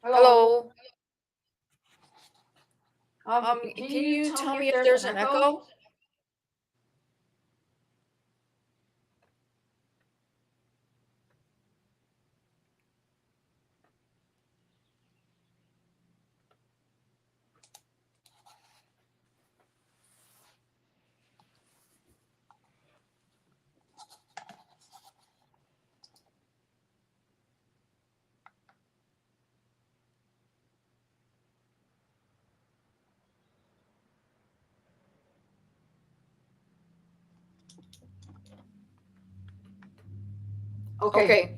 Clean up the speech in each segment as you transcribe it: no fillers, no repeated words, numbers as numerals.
Hello. Hello. Can Can you you tell tell me me if if there's there's an an echo? echo? Okay. Okay.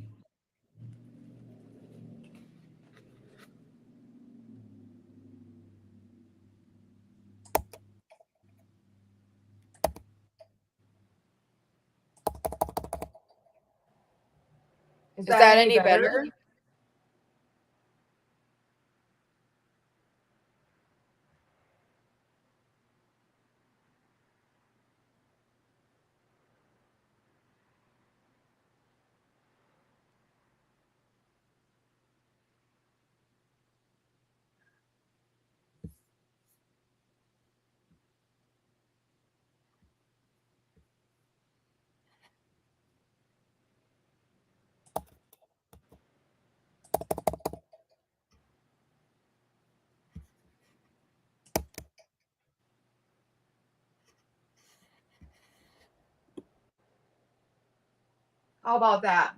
Is Is that that any any better? better? How about that?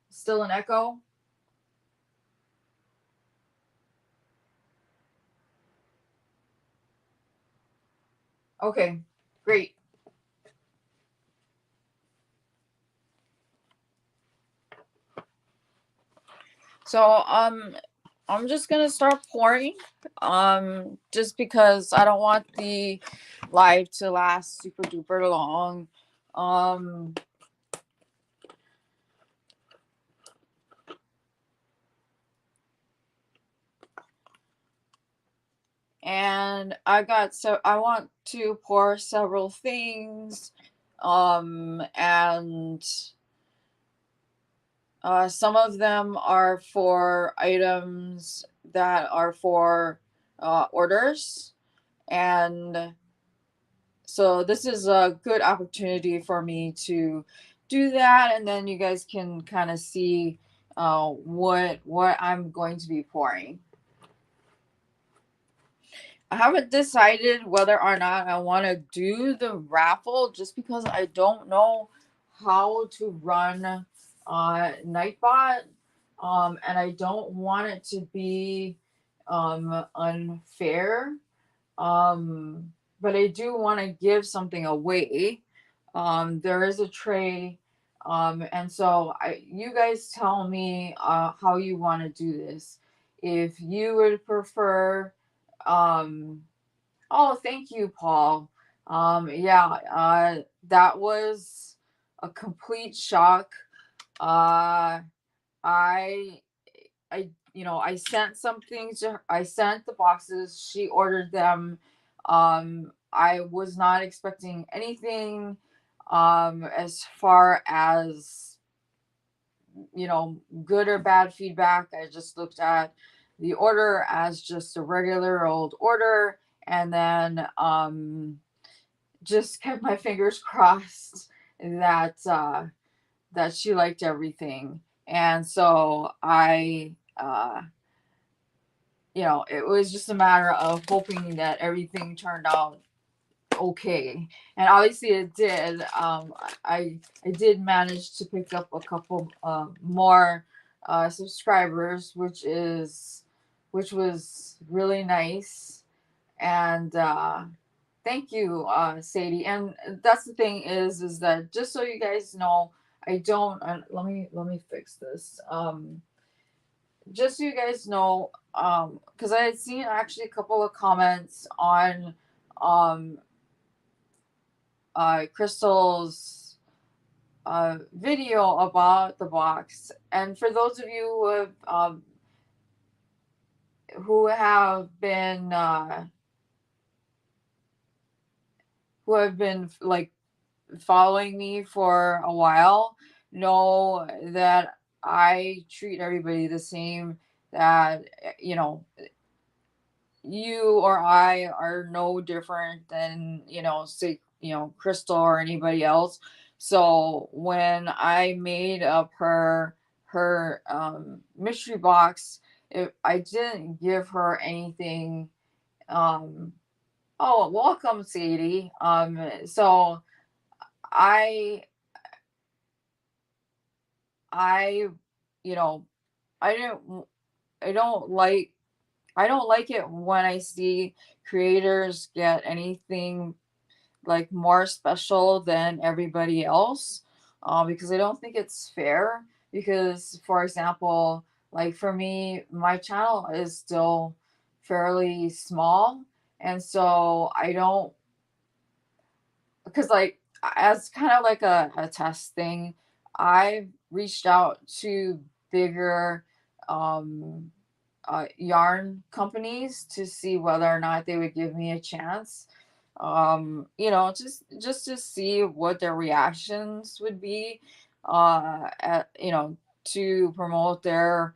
Still an echo? Okay. Great. So I'm just gonna start pouring. Just because I don't want the live to last super duper long. Um and I want to pour several things. And some of them are for items that are for orders. And so this is a good opportunity for me to do that. And then you guys can kind of see what I'm going to be pouring. I haven't decided whether or not I want to do the raffle just because I don't know how to run Nightbot. And I don't want it to be unfair. But I do want to give something away. There is a tray. And so you guys tell me how you want to do this. If you would prefer um, oh, thank you, Paul. Yeah, that was a complete shock. Uh, I, I sent something to her. I sent the boxes. She ordered them. I was not expecting anything, as far as good or bad feedback. I just looked at the order as just a regular old order, and then just kept my fingers crossed that that she liked everything. And so it was just a matter of hoping that everything turned out okay, and obviously it did. I did manage to pick up a couple more subscribers, which was really nice. And thank you, Sadie. And that's the thing is that, just so you guys know, I don't. Let me fix this. Just so you guys know, because I had seen actually a couple of comments on um Crystal's video about the box. And for those of you who have been who have been like following me for a while know that I treat everybody the same, that you know, you or I are no different than, say, Crystal or anybody else. So when I made up her mystery box, I didn't give her anything. um oh, welcome, Sadie. So I I you know I didn't I don't like I don't like it when I see creators get anything like more special than everybody else, because I don't think it's fair. Because, for example, like for me, my channel is still fairly small, and so I don't, because like as kind of like a test thing, I reached out to bigger um yarn companies to see whether or not they would give me a chance, just to see what their reactions would be, to promote their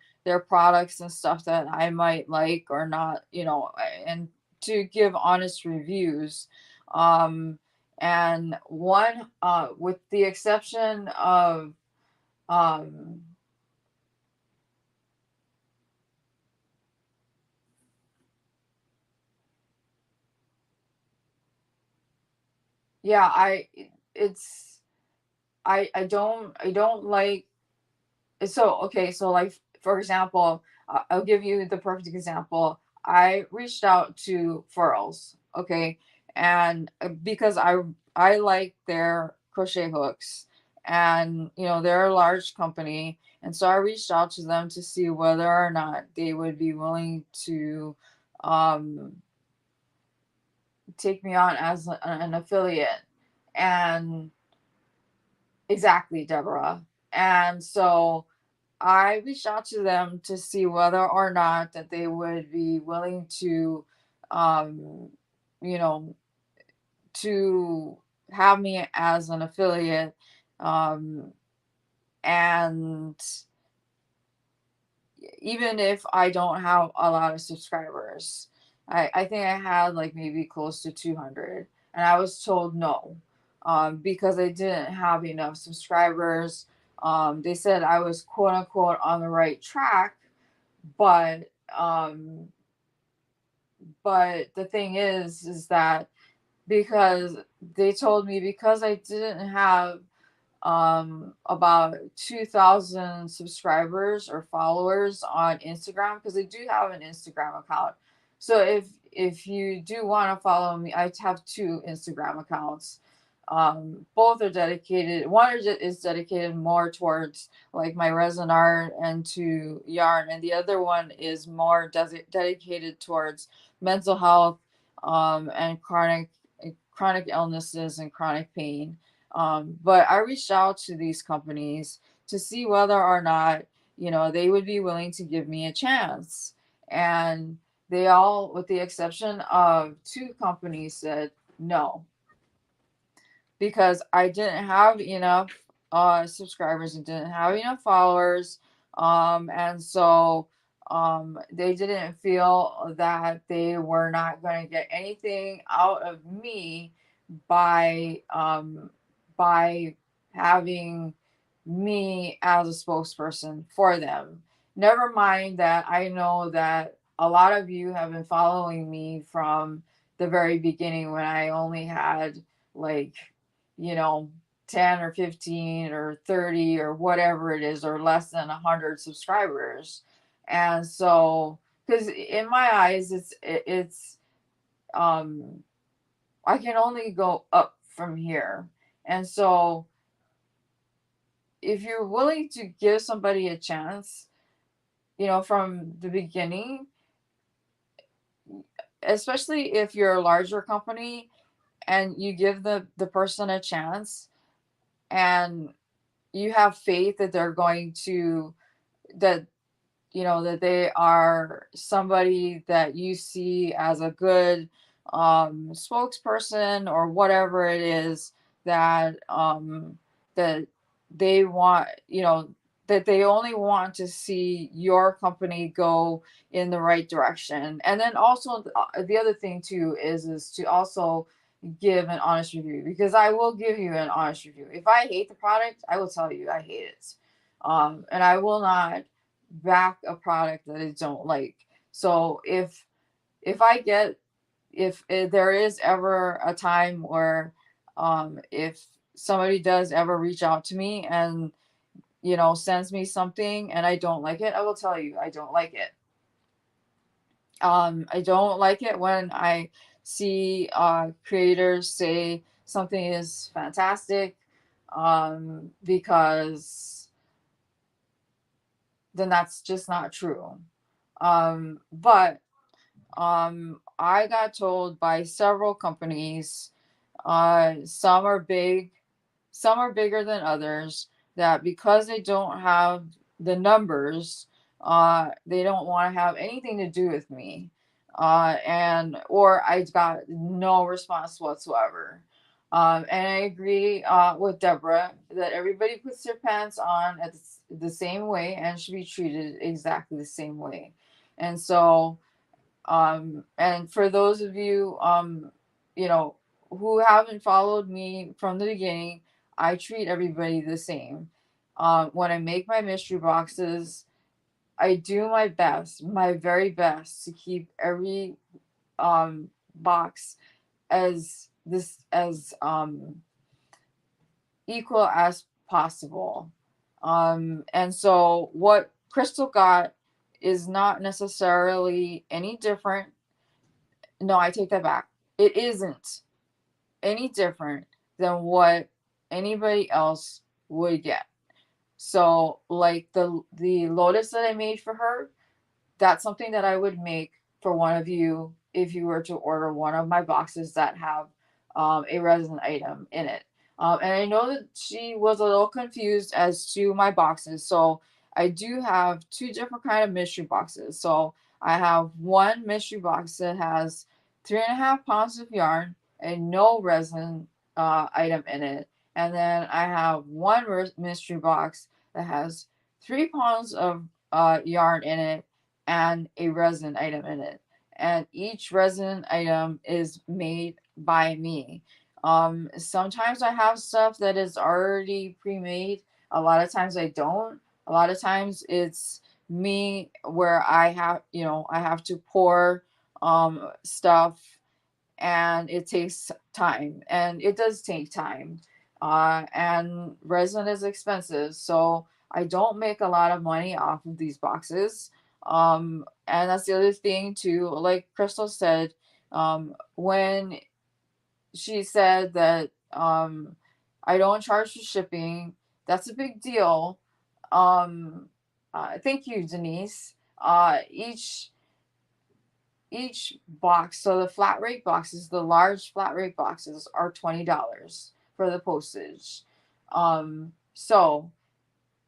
products and stuff that I might like or not, and to give honest reviews. um and one, with the exception of, um yeah, it's I don't like. So okay, so like for example, I'll give you the perfect example. I reached out to Furls, okay, and because I like their crochet hooks, and they're a large company, and so I reached out to them to see whether or not they would be willing to um take me on as an affiliate. And exactly, Deborah. And so I reached out to them to see whether or not that they would be willing to, um, you know, to have me as an affiliate. Um, and even if I don't have a lot of subscribers, I think I had like maybe close to 200, and I was told no, because I didn't have enough subscribers. They said I was quote unquote on the right track, but um, but the thing is that because they told me because I didn't have about 2,000 subscribers or followers on Instagram, because I do have an Instagram account. So if you do want to follow me, I have two Instagram accounts. Both are dedicated. One is dedicated more towards like my resin art and to yarn, and the other one is more dedicated towards mental health, and chronic illnesses and chronic pain. But I reached out to these companies to see whether or not, they would be willing to give me a chance. And they all, with the exception of two companies, said no, because I didn't have enough subscribers and didn't have enough followers. And so they didn't feel that they were not going to get anything out of me by by having me as a spokesperson for them. Never mind that I know that a lot of you have been following me from the very beginning when I only had like, you know, 10 or 15 or 30 or whatever it is, or less than 100 subscribers. And so, because in my eyes, it's, um, I can only go up from here. And so, if you're willing to give somebody a chance, from the beginning, especially if you're a larger company and you give the person a chance, and you have faith that they're going to, that that they are somebody that you see as a good spokesperson or whatever it is that that they want, that they only want to see your company go in the right direction. And then also the other thing too is to also give an honest review, because I will give you an honest review. If I hate the product, I will tell you I hate it. And I will not back a product that I don't like. So if I get, if there is ever a time where if somebody does ever reach out to me and sends me something and I don't like it, I will tell you I don't like it. I don't like it when I see creators say something is fantastic, because then that's just not true. But I got told by several companies, some are big, some are bigger than others, that because they don't have the numbers, they don't want to have anything to do with me. And or I got no response whatsoever. And I agree with Deborah that everybody puts their pants on at the same way and should be treated exactly the same way. And so and for those of you, you know, who haven't followed me from the beginning, I treat everybody the same. When I make my mystery boxes, I do my best, my very best, to keep every box as equal as possible. And so what Crystal got is not necessarily any different. No, I take that back. It isn't any different than what anybody else would get. So like the lotus that I made for her, that's something that I would make for one of you if you were to order one of my boxes that have a resin item in it. And I know that she was a little confused as to my boxes. So I do have two different kind of mystery boxes. So I have one mystery box that has 3.5 pounds of yarn and no resin item in it. And then I have one mystery box that has 3 pounds of yarn in it and a resin item in it. And each resin item is made by me. Sometimes I have stuff that is already pre-made. A lot of times I don't. A lot of times it's me where I have to pour stuff, and it takes time, and it does take time. And resin is expensive, so I don't make a lot of money off of these boxes. And that's the other thing too, like Crystal said, when she said that I don't charge for shipping, that's a big deal. Thank you, Denise. Each box, so the flat rate boxes, the large flat rate boxes are $20 for the postage. So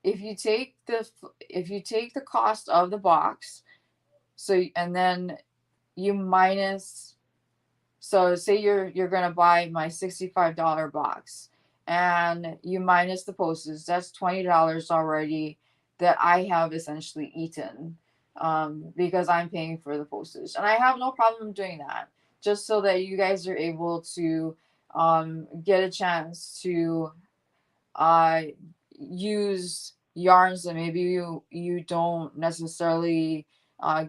if you take the cost of the box, so and then you minus, so say you're gonna buy my $65 box, and you minus the postage, that's $20 already that I have essentially eaten, because I'm paying for the postage, and I have no problem doing that, just so that you guys are able to get a chance to uh, use yarns that maybe you don't necessarily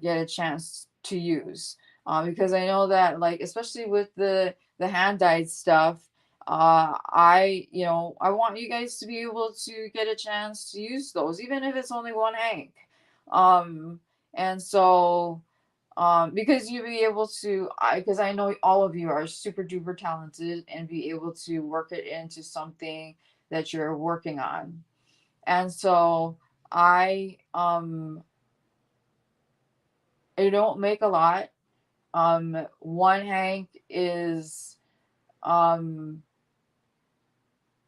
get a chance to use, because I know that, like, especially with the hand dyed stuff, I want you guys to be able to get a chance to use those, even if it's only one hank. And so because you be able to, because I know all of you are super duper talented and be able to work it into something that you're working on. And so I don't make a lot. One hank is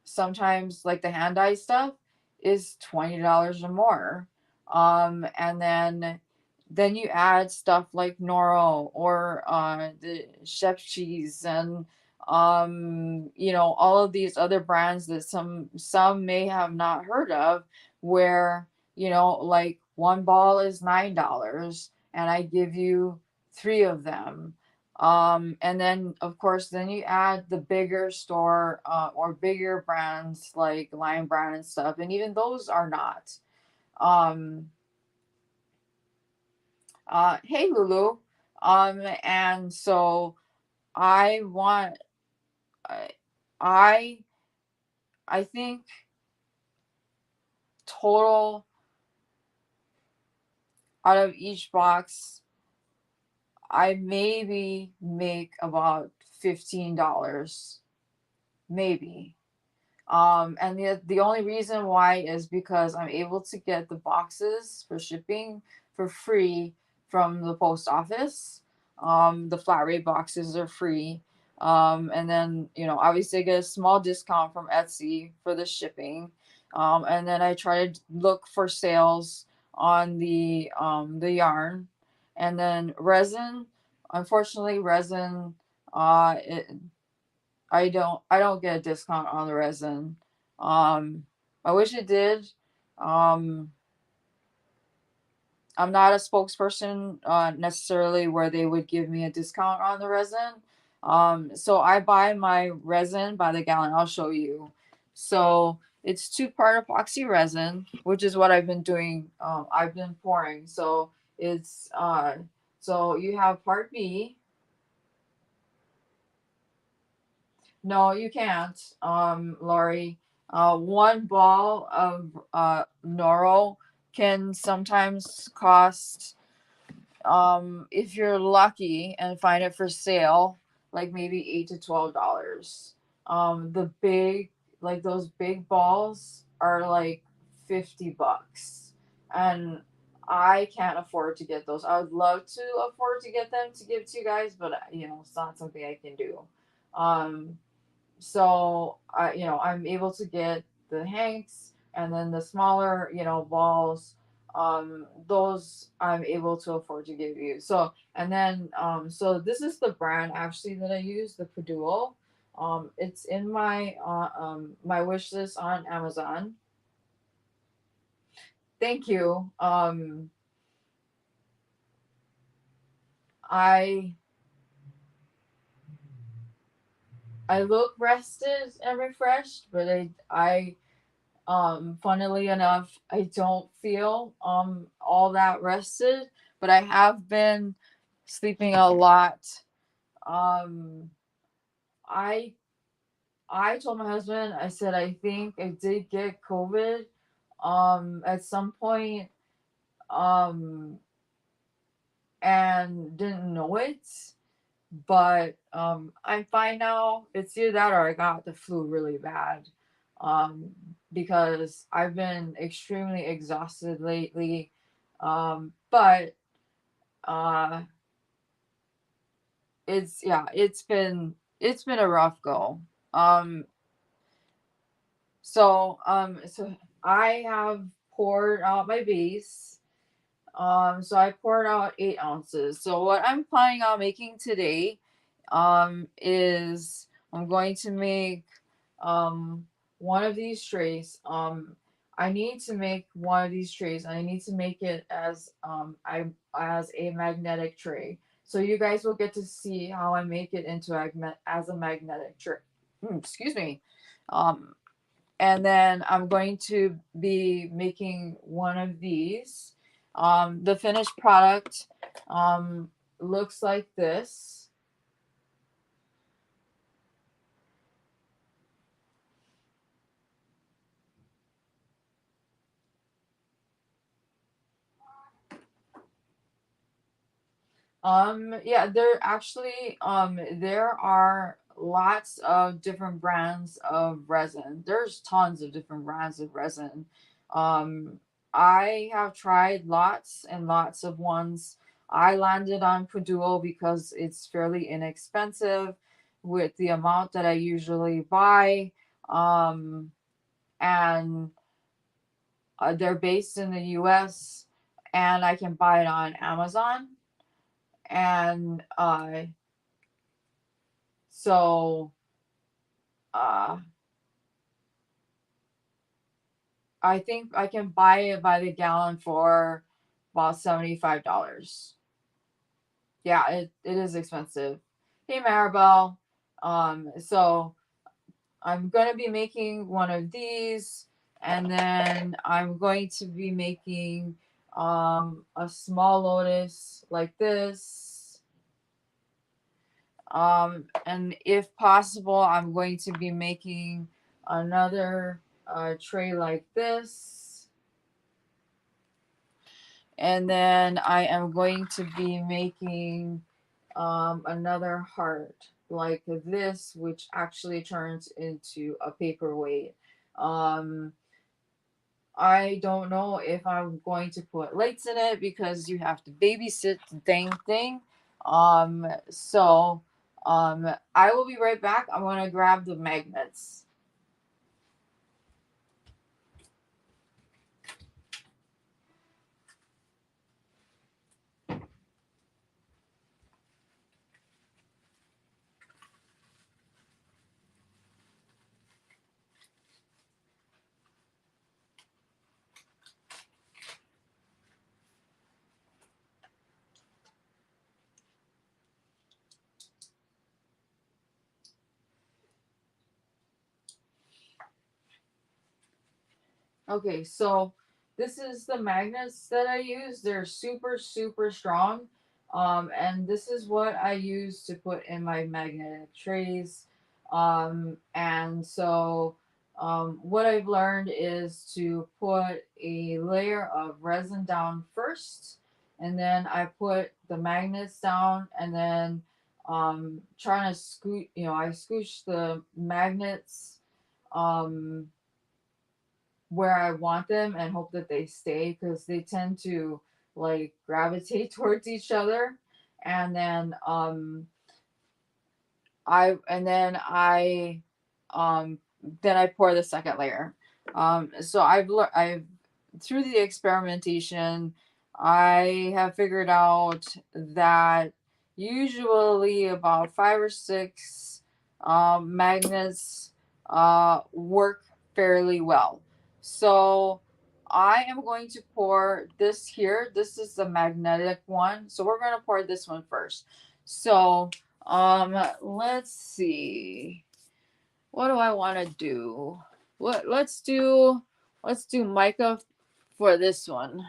sometimes, like the hand dyed stuff, is $20 or more. And then then you add stuff like Noro or the chef cheese and all of these other brands that some may have not heard of, where like one ball is $9 and I give you three of them. And then of course then you add the bigger store or bigger brands like Lion Brand and stuff, and even those are not. um hey Lulu. And so I want I I I think total out of each box I maybe make about $15, maybe. And the only reason why is because I'm able to get the boxes for shipping for free from the post office. The flat rate boxes are free. And then, obviously I get a small discount from Etsy for the shipping. And then I try to look for sales on the yarn. And then resin, unfortunately, resin, it, I don't get a discount on the resin. I wish it did. Um, I'm not a spokesperson necessarily where they would give me a discount on the resin. So I buy my resin by the gallon. I'll show you. So it's 2-part epoxy resin, which is what I've been doing. I've been pouring. So it's so you have part B. No, you can't, Lori. One ball of Noro can sometimes cost, if you're lucky and find it for sale, like maybe $8 to $12. The big, like those big balls are like $50, and I can't afford to get those. I would love to afford to get them to give to you guys, but it's not something I can do. Um, so I'm able to get the hanks, and then the smaller balls, those I'm able to afford to give you. So and then so this is the brand actually that I use, the Paduo. It's in my wish list on Amazon. Thank you. I look rested and refreshed, but I funnily enough, I don't feel all that rested, but I have been sleeping a lot. Um I I told my husband, I said I think I did get COVID at some point, um and didn't know it. But I'm fine now. It's either that or I got the flu really bad. Um, because I've been extremely exhausted lately. But uh, it's been a rough go. Um, so I have poured out my base. So I poured out 8 ounces. So what I'm planning on making today, is I'm going to make one of these trays. I need to make one of these trays. I need to make it as a magnetic tray. So you guys will get to see how I make it into as a magnetic tray. Excuse me. Um, and then I'm going to be making one of these. The finished product looks like this. Yeah, there are lots of different brands of resin. There's tons of different brands of resin. Um, I have tried lots and lots of ones. I landed on Paduo because it's fairly inexpensive with the amount that I usually buy. And they're based in the US, and I can buy it on Amazon. And so uh, I think I can buy it by the gallon for about $75. Yeah, it is expensive. Hey Maribel. So I'm gonna be making one of these, and then I'm going to be making a small lotus like this. And if possible, I'm going to be making another tray like this. And then I am going to be making another heart like this, which actually turns into a paperweight. Um, I don't know if I'm going to put lights in it because you have to babysit the dang thing. So I will be right back. I'm gonna grab the magnets. Okay, so this is the magnets that I use. They're super, super strong. And this is what I use to put in my magnetic trays. And so what I've learned is to put a layer of resin down first, and then I put the magnets down, and then trying to scoot, I scooch the magnets um where I want them and hope that they stay because they tend to like gravitate towards each other. And then I and then I pour the second layer. So I've through the experimentation, I have figured out that usually about 5 or 6 magnets work fairly well. So I am going to pour this here. This is the magnetic one. So we're going to pour this one first. So let's see. What do I want to do? Let's do mica for this one.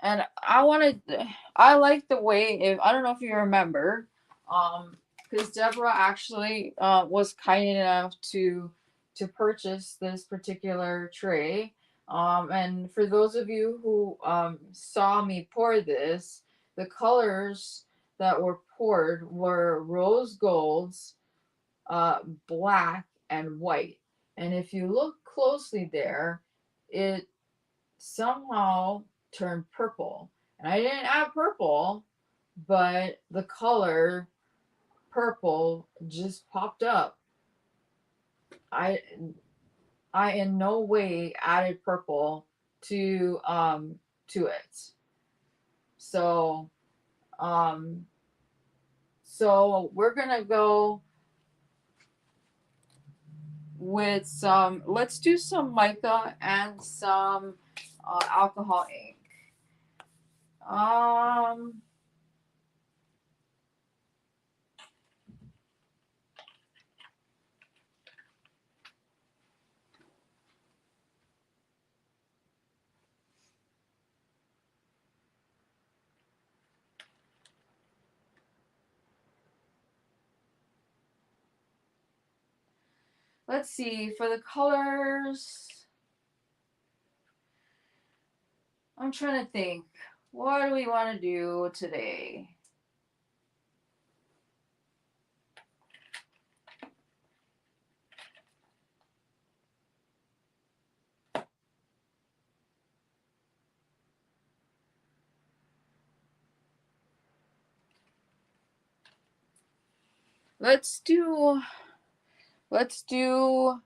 And I like the way, if I don't know if you remember, because Deborah actually was kind enough to purchase this particular tray. And for those of you who saw me pour this, the colors that were poured were rose golds, black, and white. And if you look closely there, it somehow turned purple. And I didn't add purple, but the color purple just popped up. I I in no way added purple to it. So so we're gonna go with some, let's do some mica and some alcohol ink. Um let's see, for the colors, I'm trying to think. What do we want to do today? Let's do let's do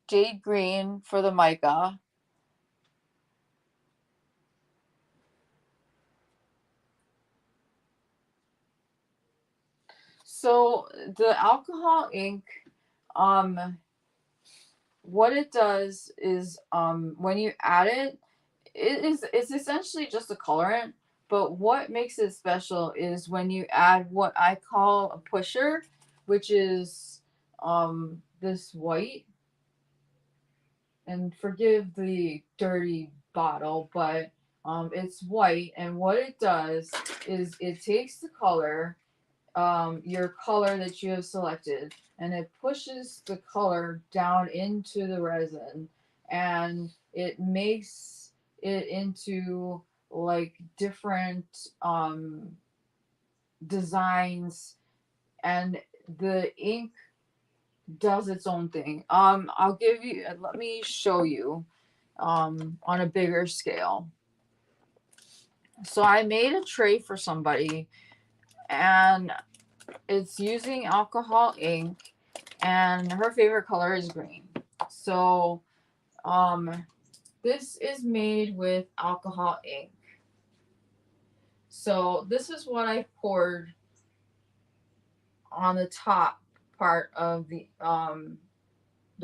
jade green for the mica. So the alcohol ink, what it does is when you add it, it's essentially just a colorant, but what makes it special is when you add what I call a pusher, which is this white, and forgive the dirty bottle, but it's white, and what it does is it takes the color, your color that you have selected, and it pushes the color down into the resin, and it makes it into like different designs, and the ink does its own thing. I'll give you, let me show you on a bigger scale. So I made a tray for somebody, and it's using alcohol ink, and her favorite color is green. So this is made with alcohol ink. So this is what I poured on the top part of the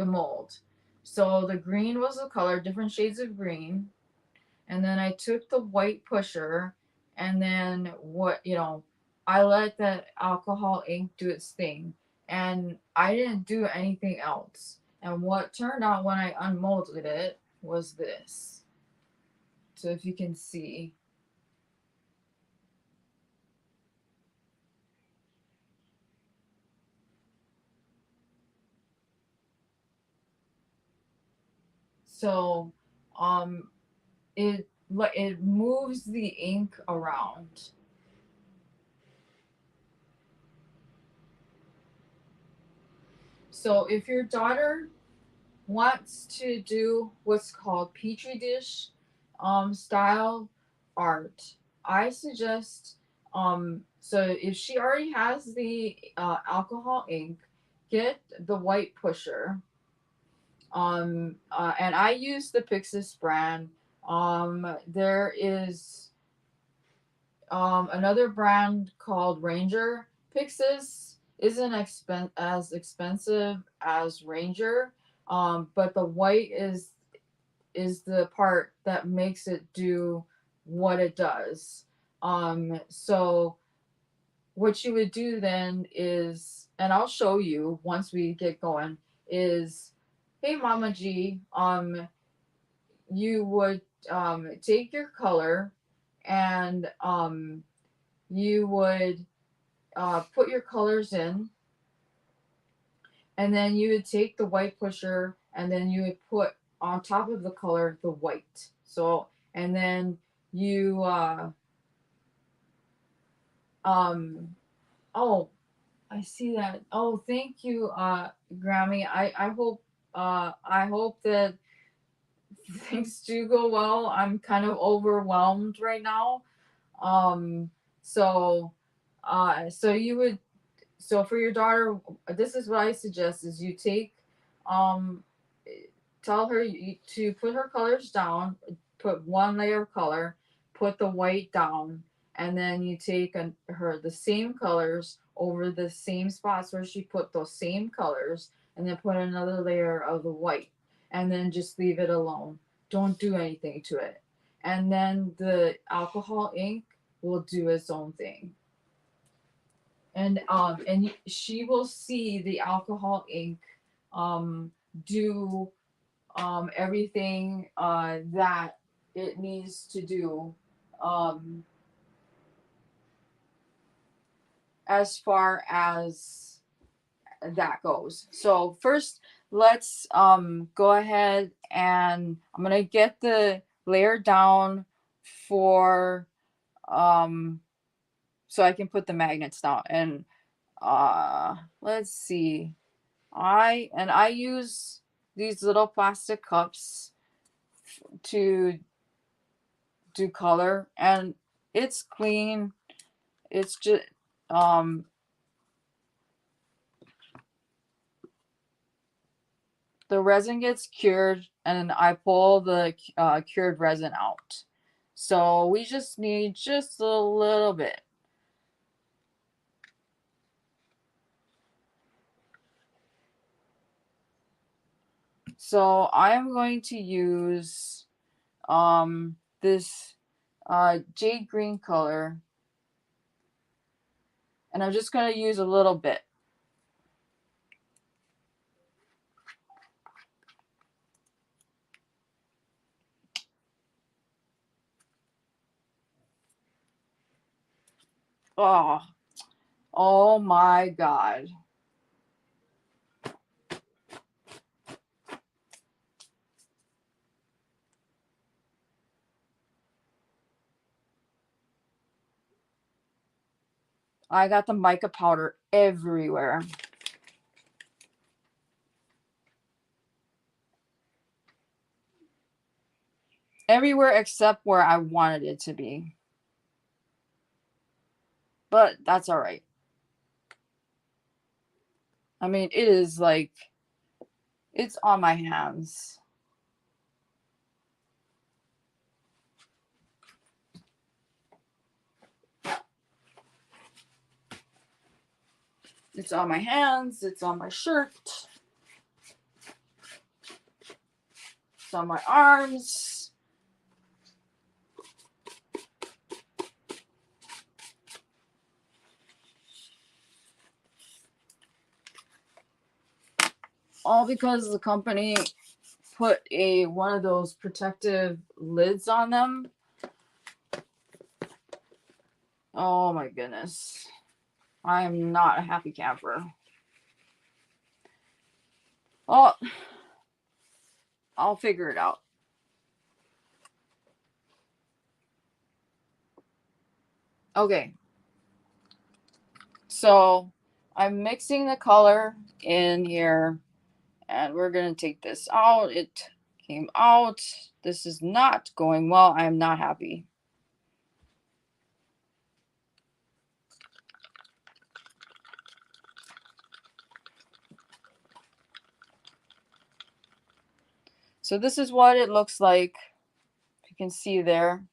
mold. So the green was the color, different shades of green. And then I took the white pusher, and then I let the alcohol ink do its thing. And I didn't do anything else. And what turned out when I unmolded it was this. So if you can see. So it moves the ink around. So if your daughter wants to do what's called petri dish style art, I suggest so if she already has the alcohol ink, get the white pusher. And I use the Pixis brand. There is another brand called Ranger. Pixis isn't as expensive as Ranger, but the white is the part that makes it do what it does. So what you would do then is, and I'll show you once we get going, is, hey Mama G, you would take your color, and you would put your colors in, and then you would take the white pusher, and then you would put on top of the color the white. So, and then you oh, I see that. Oh, thank you, Grammy. I hope that things do go well. I'm kind of overwhelmed right now. Um, so, so you would, so for your daughter, this is what I suggest: is you take, um, tell her to put her colors down, put one layer of color, put the white down, and then you take the same colors over the same spots where she put those same colors, and then put another layer of the white, and then just leave it alone. Don't do anything to it. And then the alcohol ink will do its own thing. And she will see the alcohol ink do everything that it needs to do um, as far as that goes. So first, let's go ahead, and I'm gonna get the layer down for so I can put the magnets down. And let's see. I use these little plastic cups to do color, and it's clean. It's just the resin gets cured and I pull the cured resin out. So we just need just a little bit. So I am going to use this jade green color, and I'm just going to use a little bit. Oh my God. I got the mica powder everywhere. Everywhere except where I wanted it to be. But that's all right. I mean, it is like, it's on my hands. It's on my hands. It's on my shirt. It's on my arms. All because the company put one of those protective lids on them. Oh my goodness. I am not a happy camper. Oh, I'll figure it out. Okay. So I'm mixing the color in here, and we're going to take this out. It came out. This is not going well. I am not happy. So this is what it looks like. You can see there.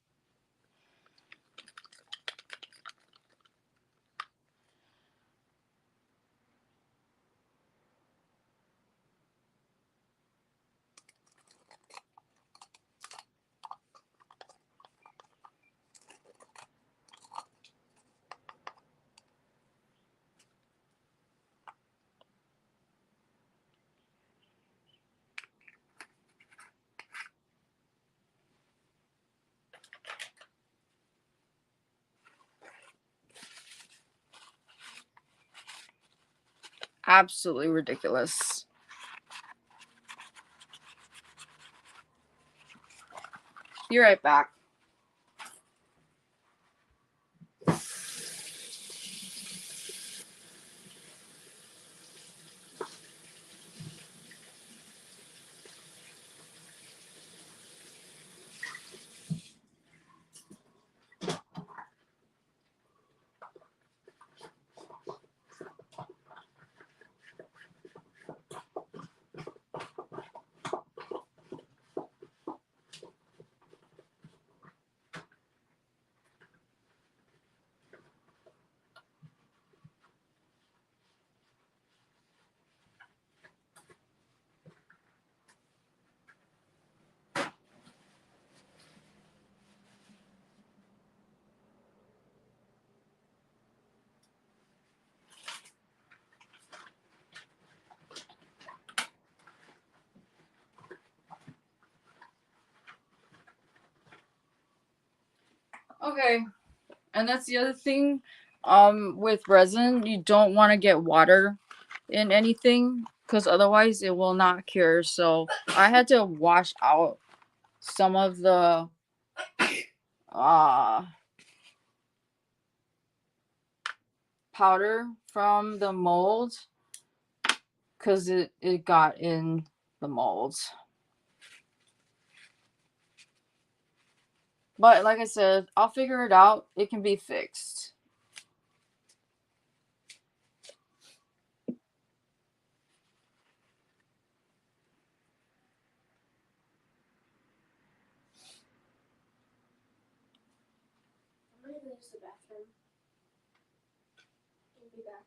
Absolutely ridiculous. Be right back. Okay, and that's the other thing with resin, you don't want to get water in anything because otherwise it will not cure. So I had to wash out some of the powder from the mold because it got in the molds. But like I said, I'll figure it out. It can be fixed. use the bathroom. I'll be back.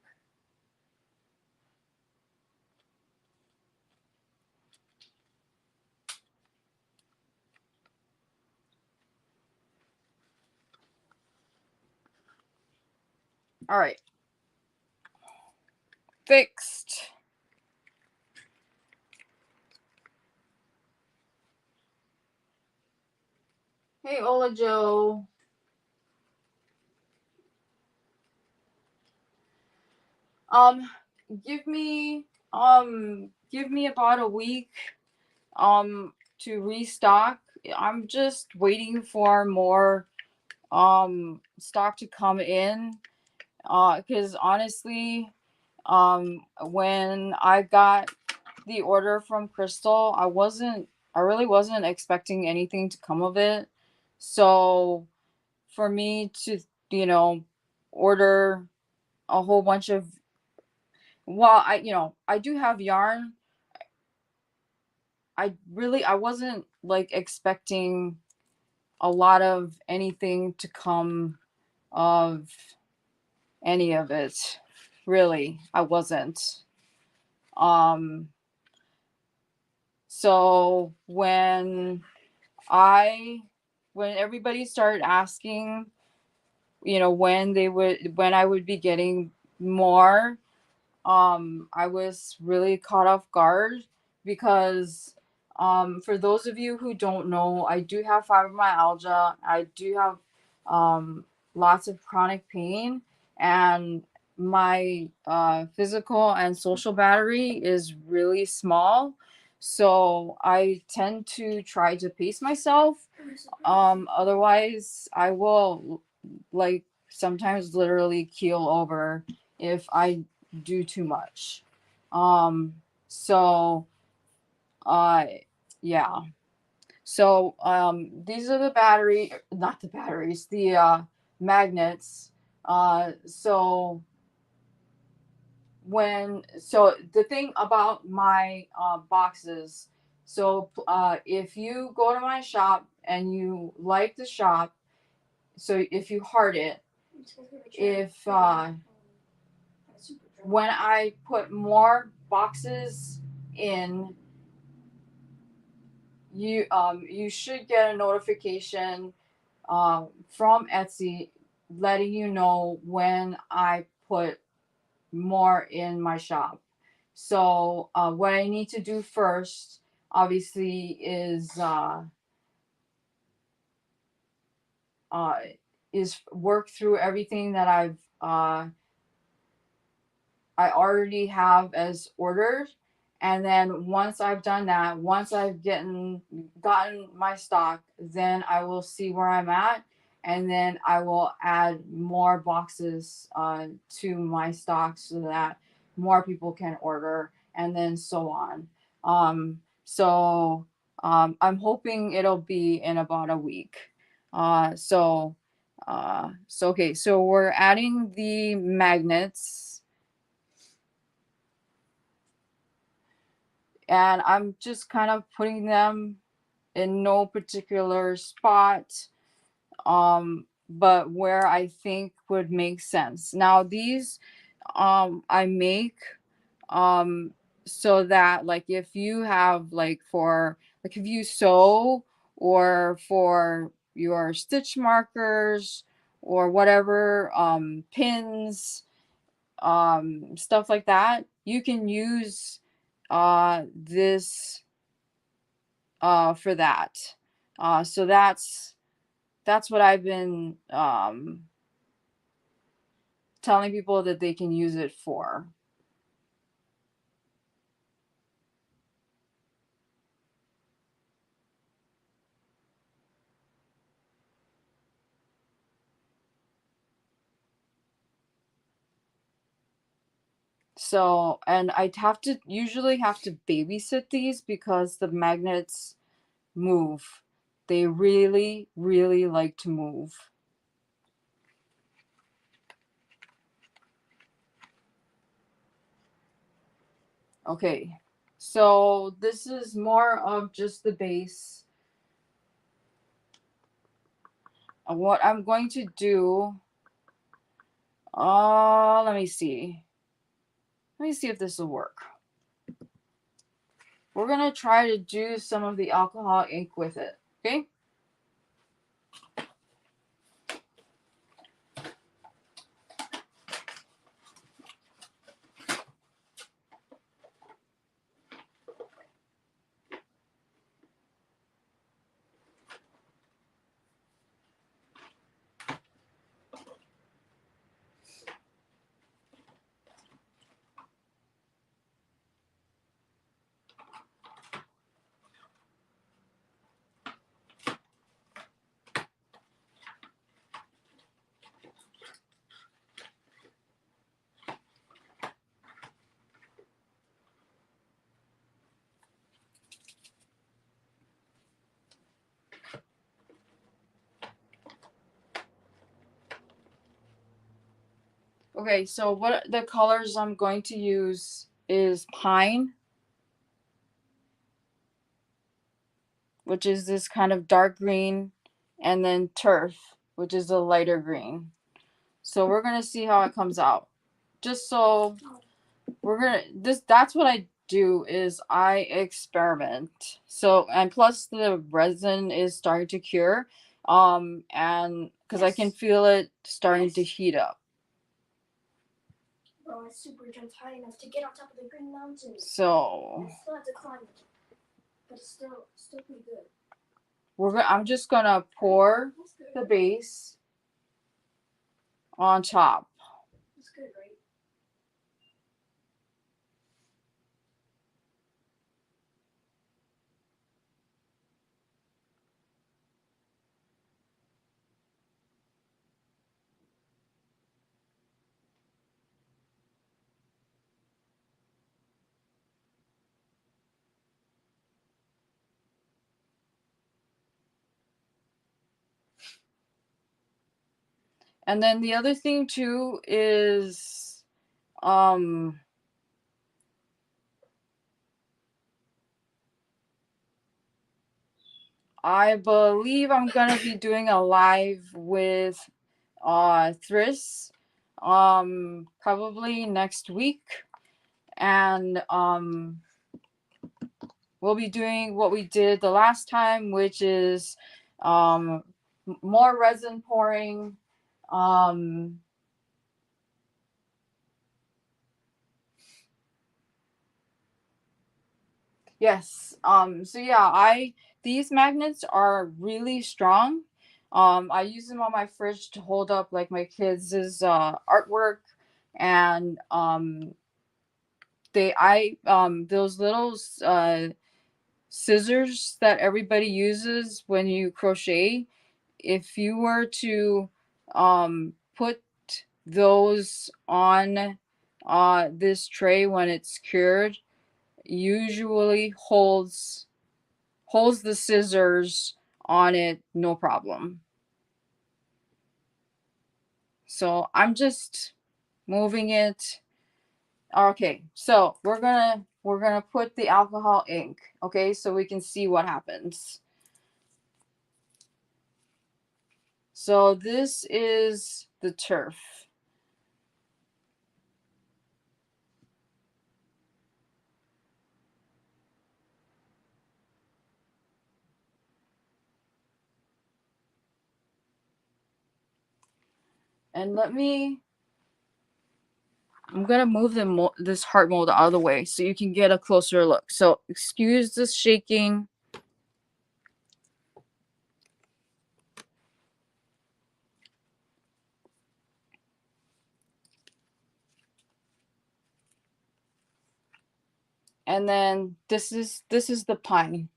All right. Fixed. Hey, Ola Joe. Give me about a week to restock. I'm just waiting for more stock to come in. Because honestly, when I got the order from Crystal, I really wasn't expecting anything to come of it. So for me to, order a whole bunch of, well, I do have yarn. I wasn't like expecting a lot of anything to come of any of it. Really, I wasn't. Um, so when everybody started asking, when I would be getting more, I was really caught off guard because, for those of you who don't know, I do have fibromyalgia. I do have lots of chronic pain, and my physical and social battery is really small. So I tend to try to pace myself. Otherwise, I will like sometimes literally keel over if I do too much. So uh yeah. So these are the not the batteries, the magnets. So the thing about my boxes, so if you go to my shop and you like the shop, so if you heart it, if when I put more boxes in, you should get a notification from Etsy letting you know when I put more in my shop. So what I need to do first, obviously, is work through everything that I already have as ordered. And then once I've done that, once I've gotten my stock, then I will see where I'm at. And then I will add more boxes to my stock so that more people can order, and then so on. I'm hoping it'll be in about a week. Okay, so we're adding the magnets. And I'm just kind of putting them in no particular spot, but where I think would make sense. Now these I make so that, like, if you have if you sew, or for your stitch markers or whatever, pins, stuff like that, you can use this for that. So that's what I've been telling people that they can use it for. So, and I'd usually have to babysit these because the magnets move. They really, really like to move. Okay, so this is more of just the base. what I'm going to do, let me see. Let me see if this will work. We're going to try to do some of the alcohol ink with it, okay? Okay, so what the colors I'm going to use is pine, which is this kind of dark green, and then turf, which is a lighter green. So we're gonna see how it comes out. Just so that's what I do is I experiment. So, and plus the resin is starting to cure, and because I can feel it starting to heat up. Bro, it's super just high enough to get on top of the Green Mountain. So I still have to climb it, but it's still pretty good. I'm just gonna pour the base on top. That's good, right? And then the other thing too is I believe I'm gonna be doing a live with Thris probably next week, and we'll be doing what we did the last time, which is more resin pouring. Yes. So yeah, these magnets are really strong. I use them on my fridge to hold up like my kids' artwork, and those little scissors that everybody uses when you crochet, if you were to put those on this tray when it's cured, usually holds the scissors on it no problem. So I'm just moving it. Okay, so we're gonna put the alcohol ink, okay, so we can see what happens. So this is the turf. And I'm gonna move this heart mold out of the way so you can get a closer look. So excuse this shaking. And then this is the pine.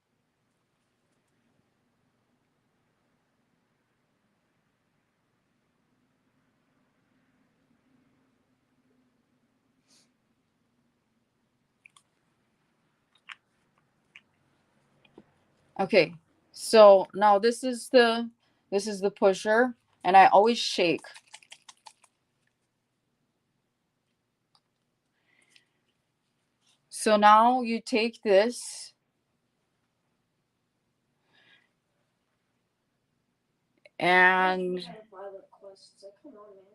Okay, so now this is the pusher, and I always shake. So now you take this And Kind of violent quests. Like, come on, man.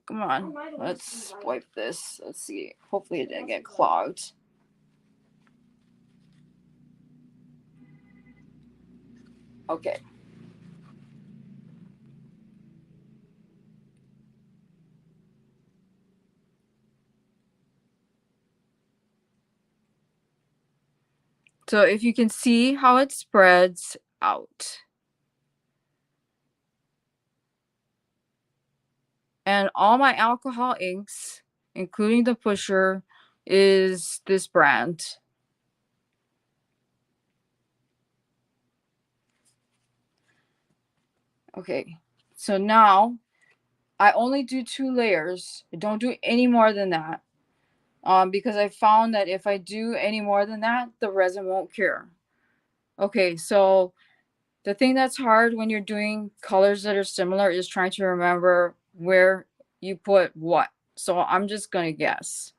come on, let's wipe this. Let's see. Hopefully it didn't get clogged. Okay. So if you can see how it spreads out. And all my alcohol inks, including the pusher, is this brand. Okay, so now I only do 2 layers. I don't do any more than that. Because I found that if I do any more than that, the resin won't cure. Okay, so the thing that's hard when you're doing colors that are similar is trying to remember where you put what. So I'm just gonna guess.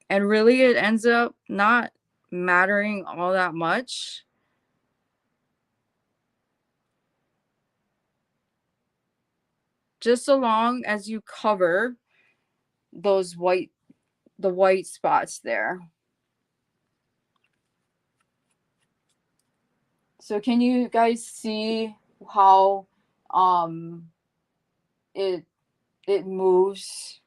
And really it ends up not mattering all that much. Just so long as you cover those the white spots there. So can you guys see how it moves?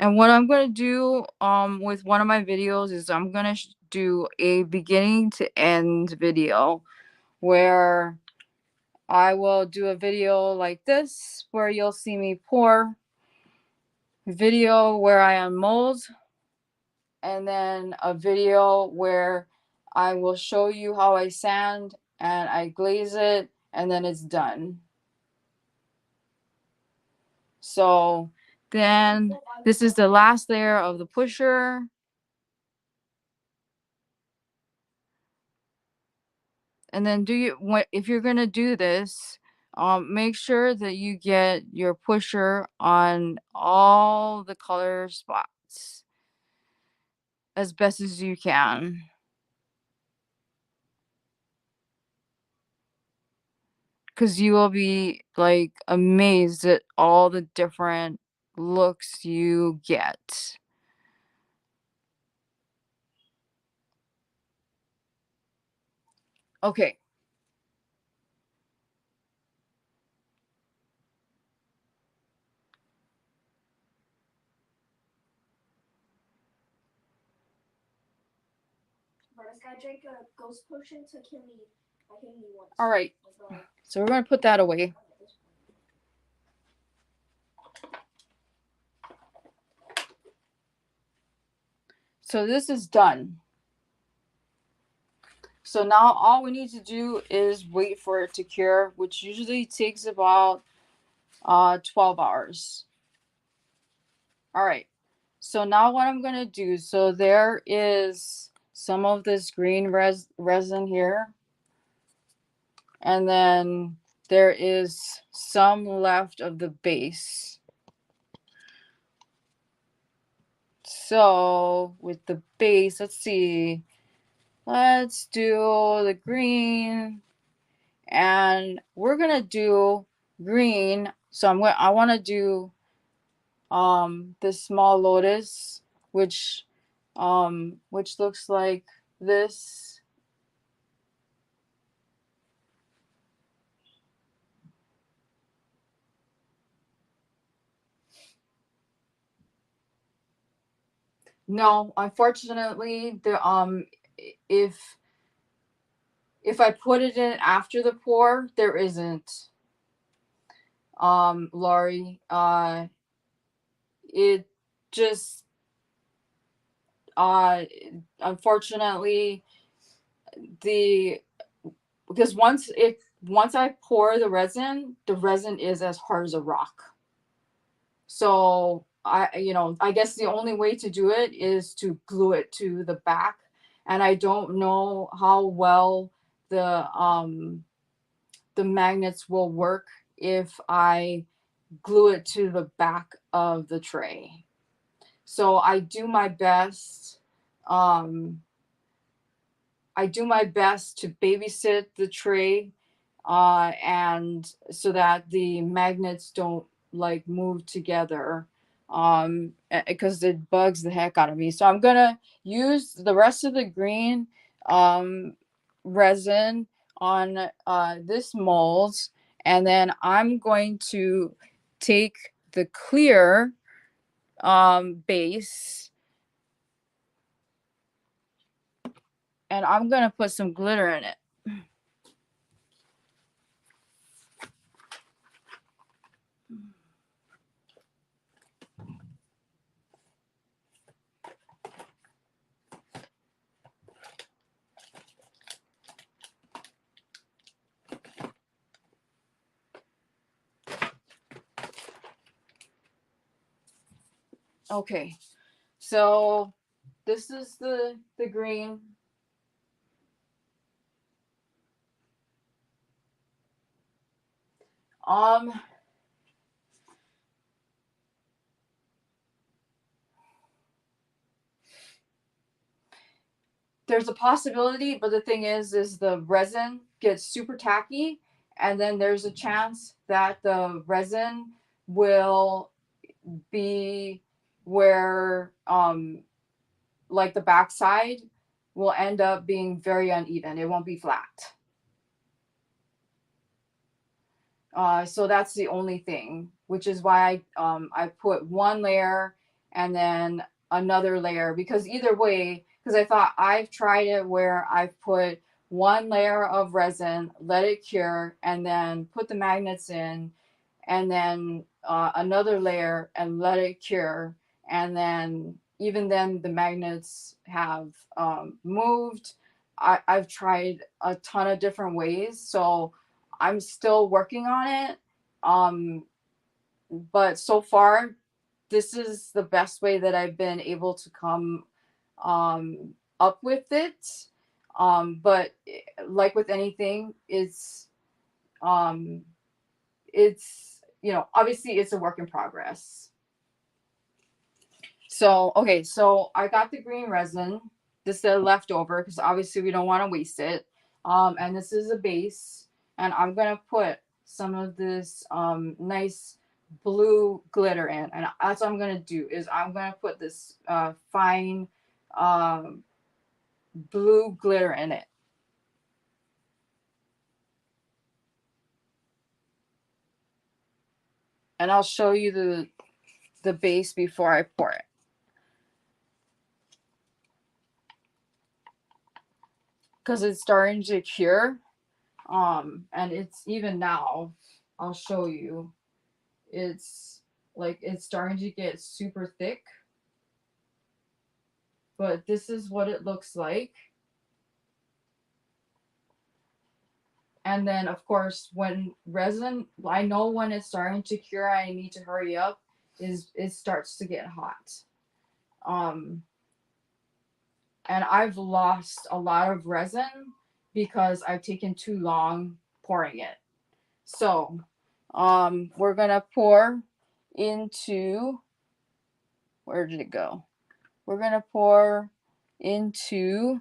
And what I'm going to do with one of my videos is I'm going to do a beginning to end video where I will do a video like this where you'll see me pour, video where I unmold, and then a video where I will show you how I sand and I glaze it, and then it's done. So then this is the last layer of the pusher. And then if you're gonna do this, make sure that you get your pusher on all the color spots as best as you can. Because you will be like amazed at all the different looks you get. Okay. Bro, this guy drank a ghost potion to kill me. I hit me once. All right. Like, So we're going to put that away. So this is done. So now all we need to do is wait for it to cure, which usually takes about 12 hours. All right. So now what I'm going to do, so there is some of this green resin here. And then there is some left of the base. So with the base, let's see. Let's do the green. And we're gonna do green. So I want to do this small lotus, which looks like this. No, unfortunately, if I put it in after the pour, there isn't. Laurie, it just unfortunately because once I pour the resin is as hard as a rock. So I guess the only way to do it is to glue it to the back. And I don't know how well the magnets will work if I glue it to the back of the tray. So I do my best. I do my best to babysit the tray, and so that the magnets don't like move together, because it bugs the heck out of me. So I'm gonna use the rest of the green resin on this mold, and then I'm going to take the clear base, and I'm gonna put some glitter in it. Okay, so this is the green. Um, there's a possibility, but the thing is the resin gets super tacky, and then there's a chance that the resin will be where like the backside will end up being very uneven. It won't be flat. So that's the only thing, which is why I put one layer and then another layer, because either way, because I thought I've tried it where I've put one layer of resin, let it cure, and then put the magnets in, and then another layer and let it cure, and then even then the magnets have moved. I've tried a ton of different ways, so I'm still working on it. But so far, this is the best way that I've been able to come up with it. But like with anything, it's obviously it's a work in progress. So okay, so I got the green resin. This is the leftover because obviously we don't want to waste it. And this is a base, and I'm gonna put some of this nice blue glitter in, and that's what I'm gonna do is I'm gonna put this fine blue glitter in it. And I'll show you the base before I pour it. Because it's starting to cure. And it's even now, I'll show you, it's like it's starting to get super thick. But this is what it looks like. And then of course when resin, I know when it's starting to cure, I need to hurry up, is it starts to get hot. And I've lost a lot of resin because I've taken too long pouring it. So we're gonna pour into, where did it go? We're gonna pour into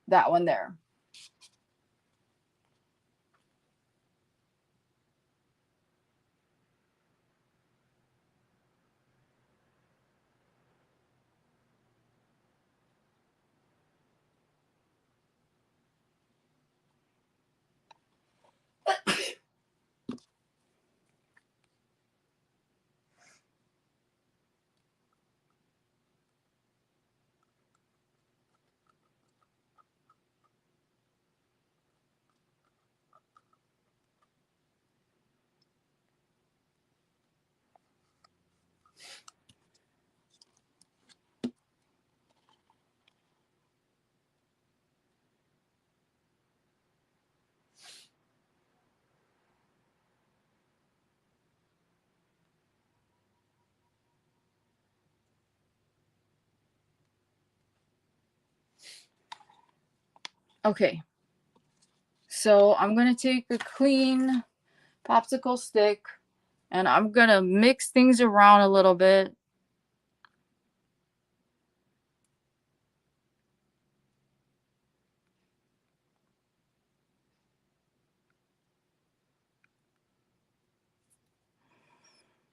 that one there. Okay. So I'm going to take a clean popsicle stick and I'm going to mix things around a little bit.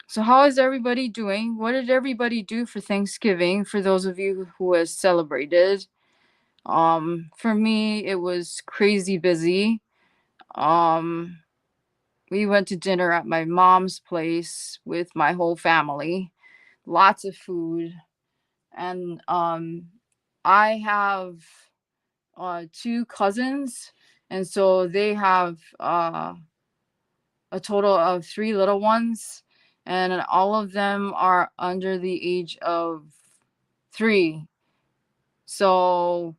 So how is everybody doing? What did everybody do for Thanksgiving for those of you who has celebrated? For me it was crazy busy. We went to dinner at my mom's place with my whole family. Lots of food. And I have 2 cousins, and so they have a total of 3 little ones, and all of them are under the age of 3. So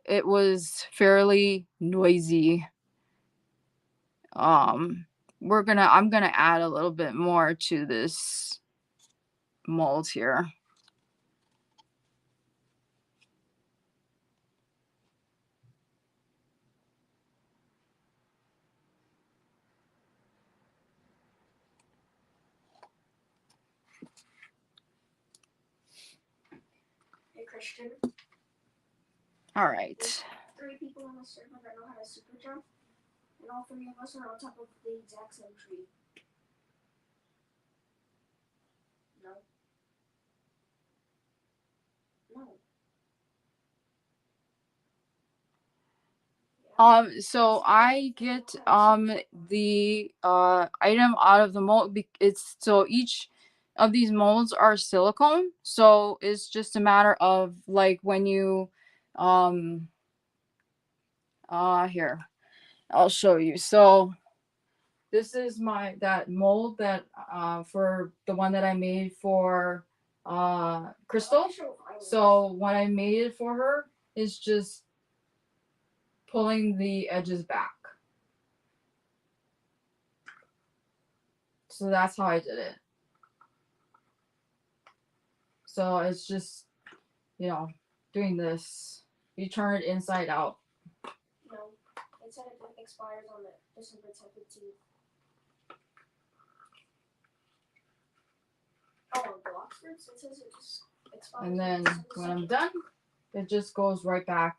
it was fairly noisy. I'm gonna add a little bit more to this mold here. Hey Christian, All right. 3 people on the server that know how to super jump, and all 3 of us are on top of the exact same tree. No. No. So I get the item out of the mold. It's so each of these molds are silicone, so it's just a matter of like when you here, I'll show you. So this is that mold that for the one that I made for Crystal. So what I made it for her is just pulling the edges back. So that's how I did it. So it's just, you know, doing this. You turn it inside out. No. It said it expires on the December 15th. Oh, on Bloxford's? It says it just expires. And then December when I'm 2nd. done, it just goes right back.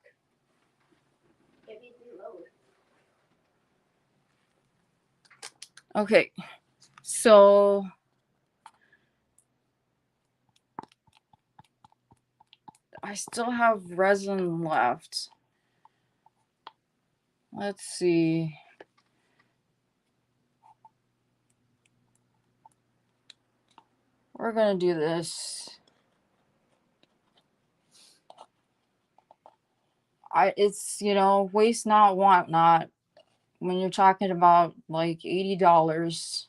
It made me load. Okay. So I still have resin left. Let's see. We're gonna do this. It's, you know, waste not, want not. When you're talking about like $80.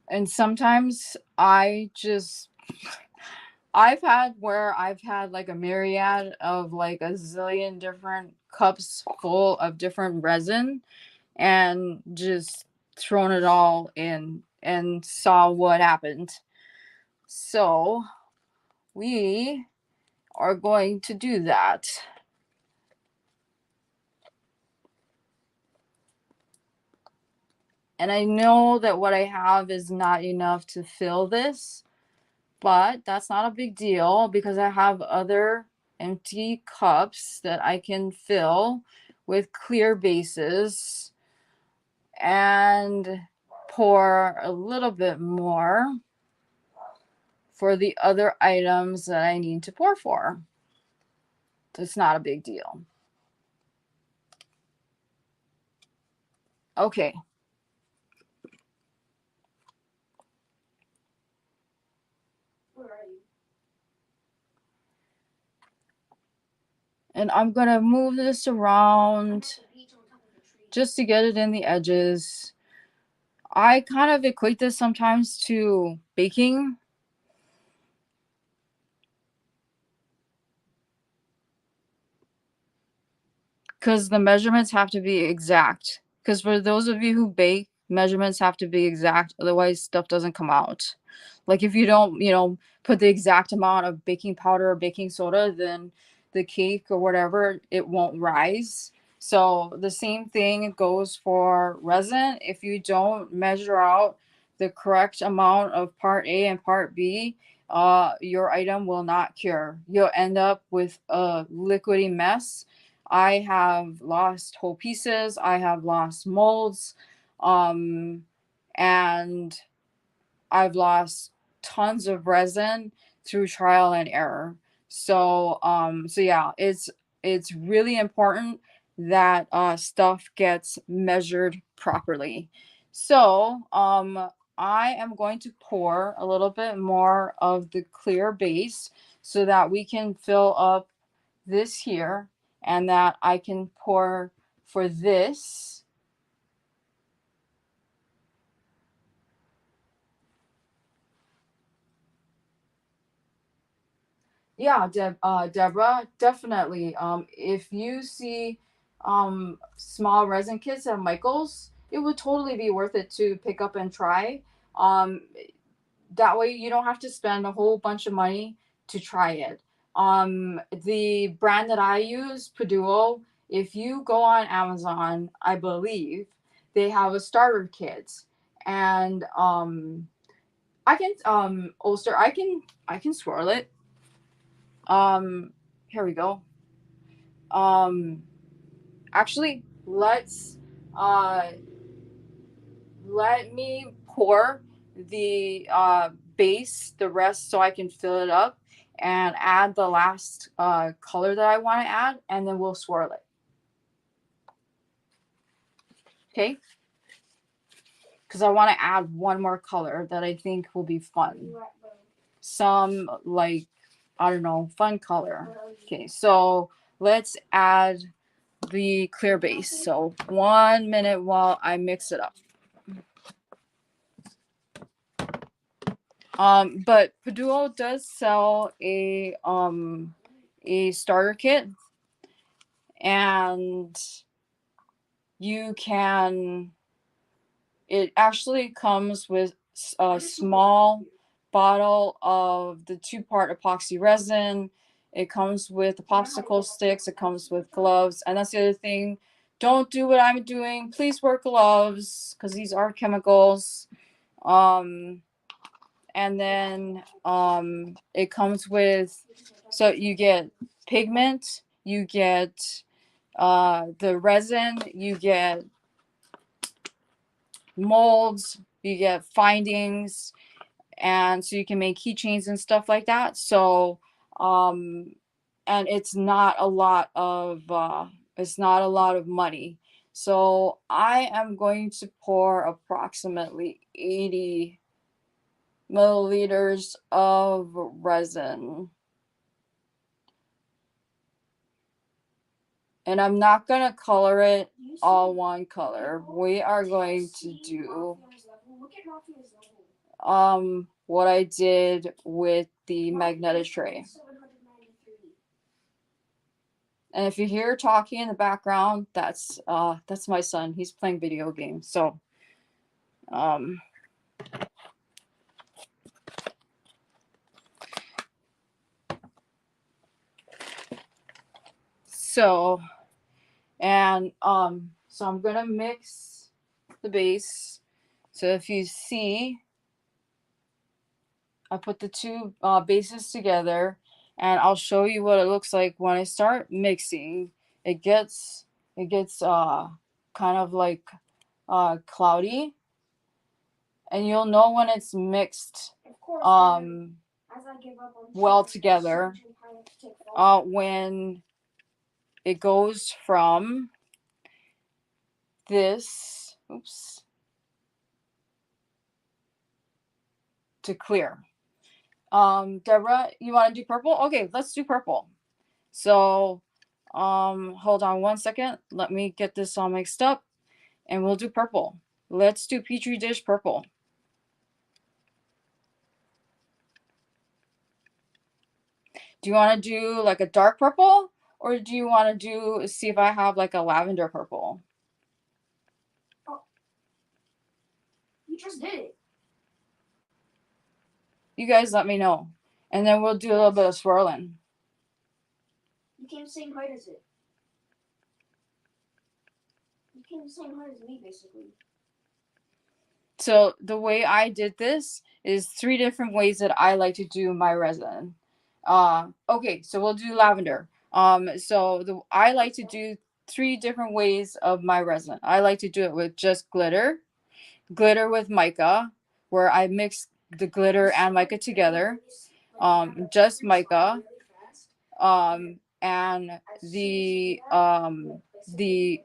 And sometimes I've had where I've had like a myriad of like a zillion different cups full of different resin and just thrown it all in and saw what happened. So we are going to do that. And I know that what I have is not enough to fill this, but that's not a big deal because I have other empty cups that I can fill with clear bases and pour a little bit more for the other items that I need to pour for. It's not a big deal. Okay. Where are you? And I'm gonna move this around just to get it in the edges. I kind of equate this sometimes to baking. because the measurements have to be exact. Because for those of you who bake, measurements have to be exact. Otherwise, stuff doesn't come out. Like if you don't, put the exact amount of baking powder or baking soda, then the cake or whatever, it won't rise. So the same thing goes for resin. If you don't measure out the correct amount of part A and part B, your item will not cure. You'll end up with a liquidy mess. I have lost whole pieces. I have lost molds. And I've lost tons of resin through trial and error. So yeah, it's really important that stuff gets measured properly. So I am going to pour a little bit more of the clear base so that we can fill up this here, and that I can pour for this. Yeah, Deborah, definitely. If you see small resin kits at Michael's, it would totally be worth it to pick up and try. Um, that way you don't have to spend a whole bunch of money to try it. The brand that I use, Paduo, if you go on Amazon, I believe they have a starter kit, and I can Ulster, I can swirl it. Here we go. Actually, let me pour the base, the rest, so I can fill it up and add the last color that I want to add, and then we'll swirl it. Okay? Because I want to add one more color that I think will be fun. Some, like, I don't know, fun color. Okay, so let's add the clear base. So 1 minute while I mix it up. But Paduo does sell a starter kit, and you can, it actually comes with a small bottle of the 2-part epoxy resin. It comes with the popsicle sticks. It comes with gloves. And that's the other thing. Don't do what I'm doing. Please wear gloves, because these are chemicals. And then it comes with, so you get pigment, you get the resin, you get molds, you get findings, and so you can make keychains and stuff like that. So and it's not a lot of money. So I am going to pour approximately 80 milliliters of resin. And I'm not going to color it all one color. We are going to do what I did with the magnetic tray. And if you hear talking in the background, that's my son. He's playing video games. So so I'm gonna mix the base. So if you see, I put the two bases together, and I'll show you what it looks like when I start mixing. It gets kind of like cloudy, and you'll know when it's mixed well together when it goes from this to clear. Deborah, you want to do purple? Okay, let's do purple. So hold on 1 second, let me get this all mixed up, and we'll do purple. Let's do Petri dish purple. Do you want to do like a dark purple, or do you want to see if I have like a lavender purple? You just did it. You guys let me know. And then we'll do a little bit of swirling. You came the same height as it. You came the same height as me, basically. So the way I did this is 3 different ways that I like to do my resin. Okay, so we'll do lavender. So I like to do 3 different ways of my resin. I like to do it with just glitter with mica, where I mix the glitter and mica together, just mica, and the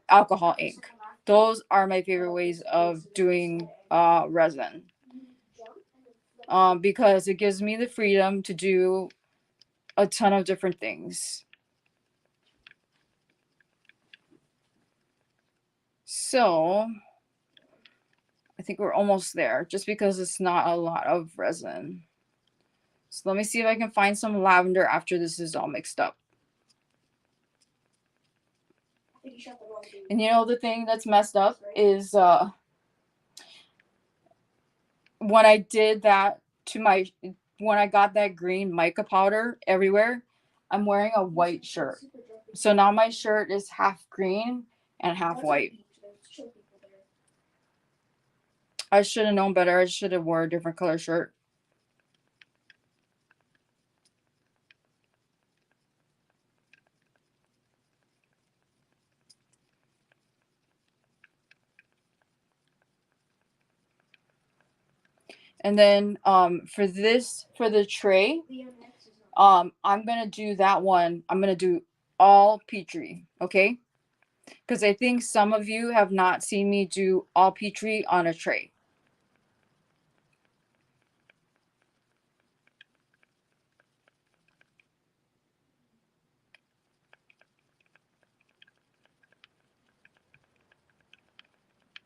alcohol ink. Those are my favorite ways of doing resin, because it gives me the freedom to do a ton of different things. So I think we're almost there, just because it's not a lot of resin. So let me see if I can find some lavender after this is all mixed up. And you know the thing that's messed up is when I did that to when I got that green mica powder everywhere, I'm wearing a white shirt. So now my shirt is half green and half white. I should have known better. I should have wore a different color shirt. And then for the tray, I'm gonna do that one. I'm gonna do all Petri, okay? Because I think some of you have not seen me do all Petri on a tray.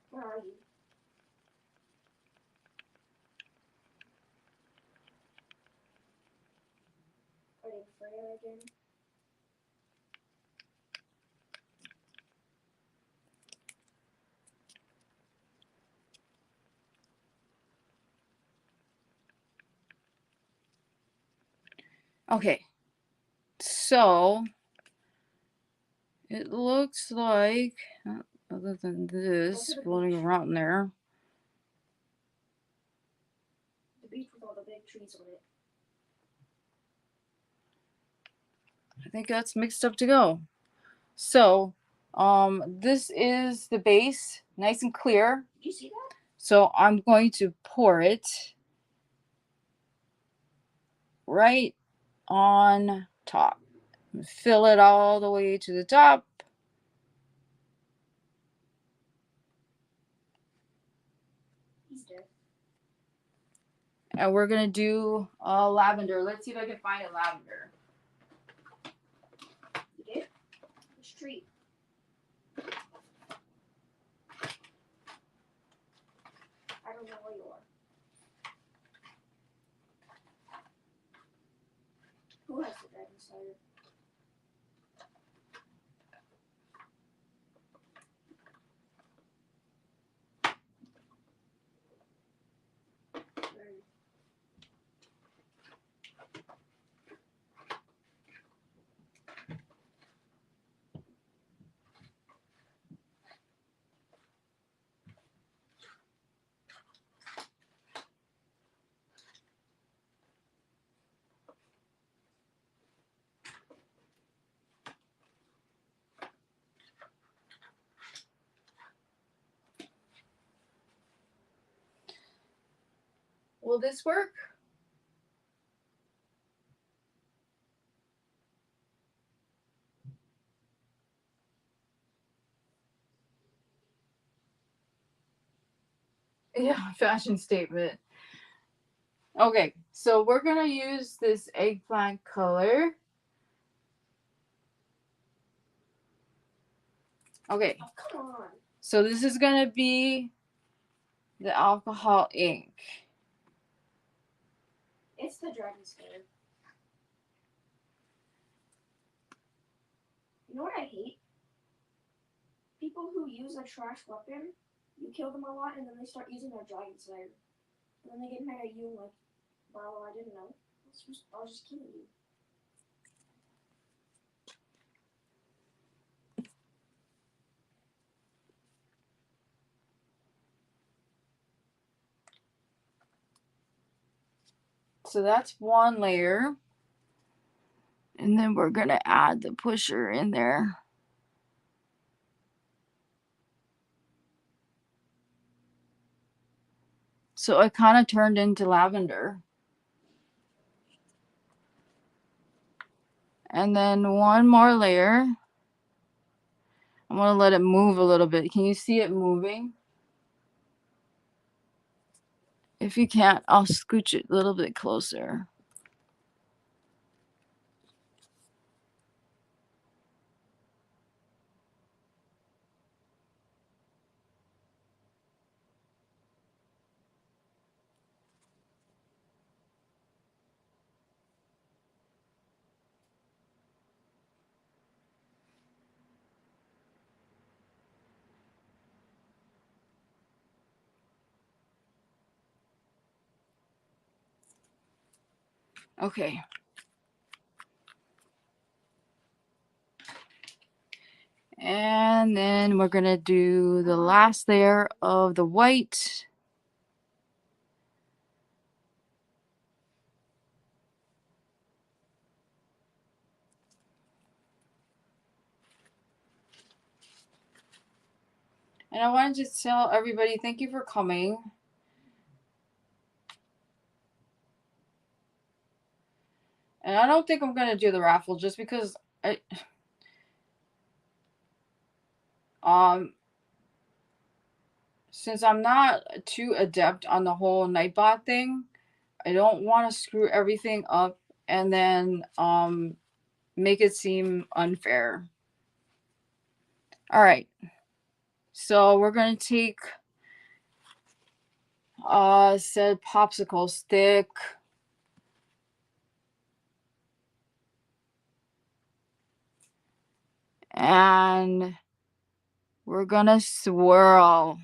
Where are you? Are they Freya again? Okay, so it looks like, other than this floating around there, The beach with all the big trees on it. I think that's mixed up to go. So this is the base, nice and clear. Did you see that? So I'm going to pour it right on top. Fill it all the way to the top. He's dead. And we're gonna do lavender. Let's see if I can find a lavender. You did? Which tree? I don't know where you are. Who has the dragon cider? Will this work? Yeah, fashion statement. Okay, so we're gonna use this eggplant color. Okay, Oh, come on. so this is gonna be the alcohol ink. It's the dragon cider. You know what I hate? People who use a trash weapon, you kill them a lot, and then they start using their dragon slayer. And then they get mad at you and like, well, I didn't know. I was just killing you. So that's one layer. And then we're going to add the pusher in there. So it kind of turned into lavender. And then one more layer. I'm going to let it move a little bit. Can you see it moving? If you can't, I'll scooch it a little bit closer. Okay. And then we're going to do the last layer of the white. And I wanted to tell everybody, thank you for coming. And I don't think I'm going to do the raffle just because since I'm not too adept on the whole Nightbot thing, I don't want to screw everything up and then make it seem unfair. All right. So we're going to take said popsicle stick. And we're going to swirl.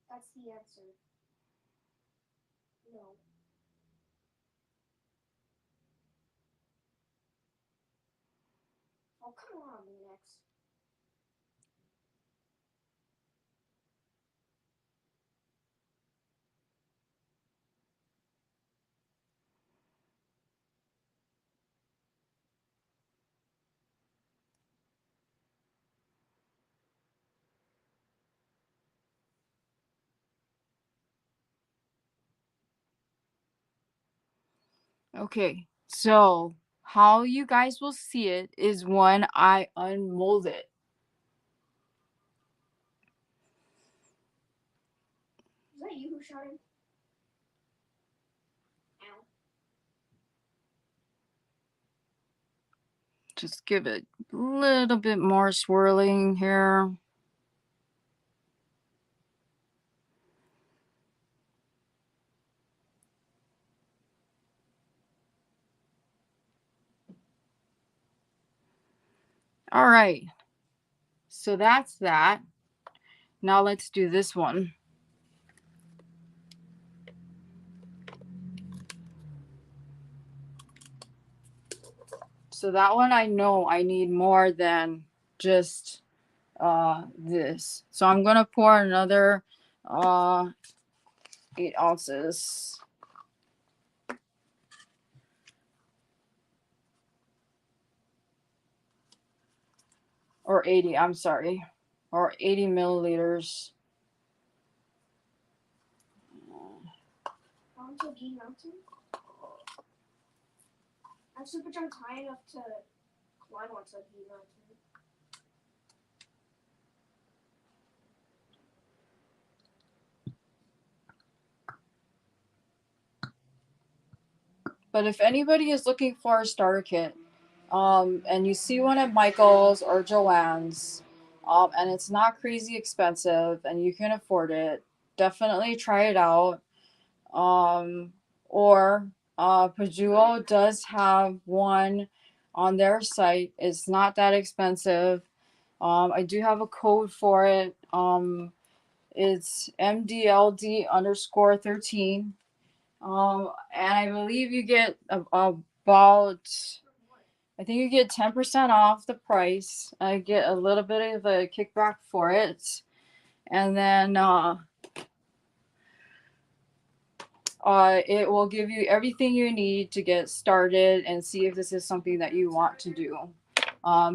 That's the answer. No. Oh, come on, Linux. Okay. So how you guys will see it is when I unmold it. Is that you who shot him? Ow. Just give it a little bit more swirling here. All right. So that's that. Now let's do this one. So that one I know I need more than just this. So I'm gonna pour another 8 ounces. Or 80, I'm sorry. Or 80 milliliters. Onto G Mountain. I'm super jump high enough to climb onto G Mountain. But if anybody is looking for a starter kit, and you see one at Michael's or Joann's, and it's not crazy expensive and you can afford it, definitely try it out. Or Pajuo does have one on their site. It's not that expensive. I do have a code for it. It's MDLD_13. And I believe you get about, I think you get 10% off the price. I get a little bit of a kickback for it. And then it will give you everything you need to get started and see if this is something that you want to do.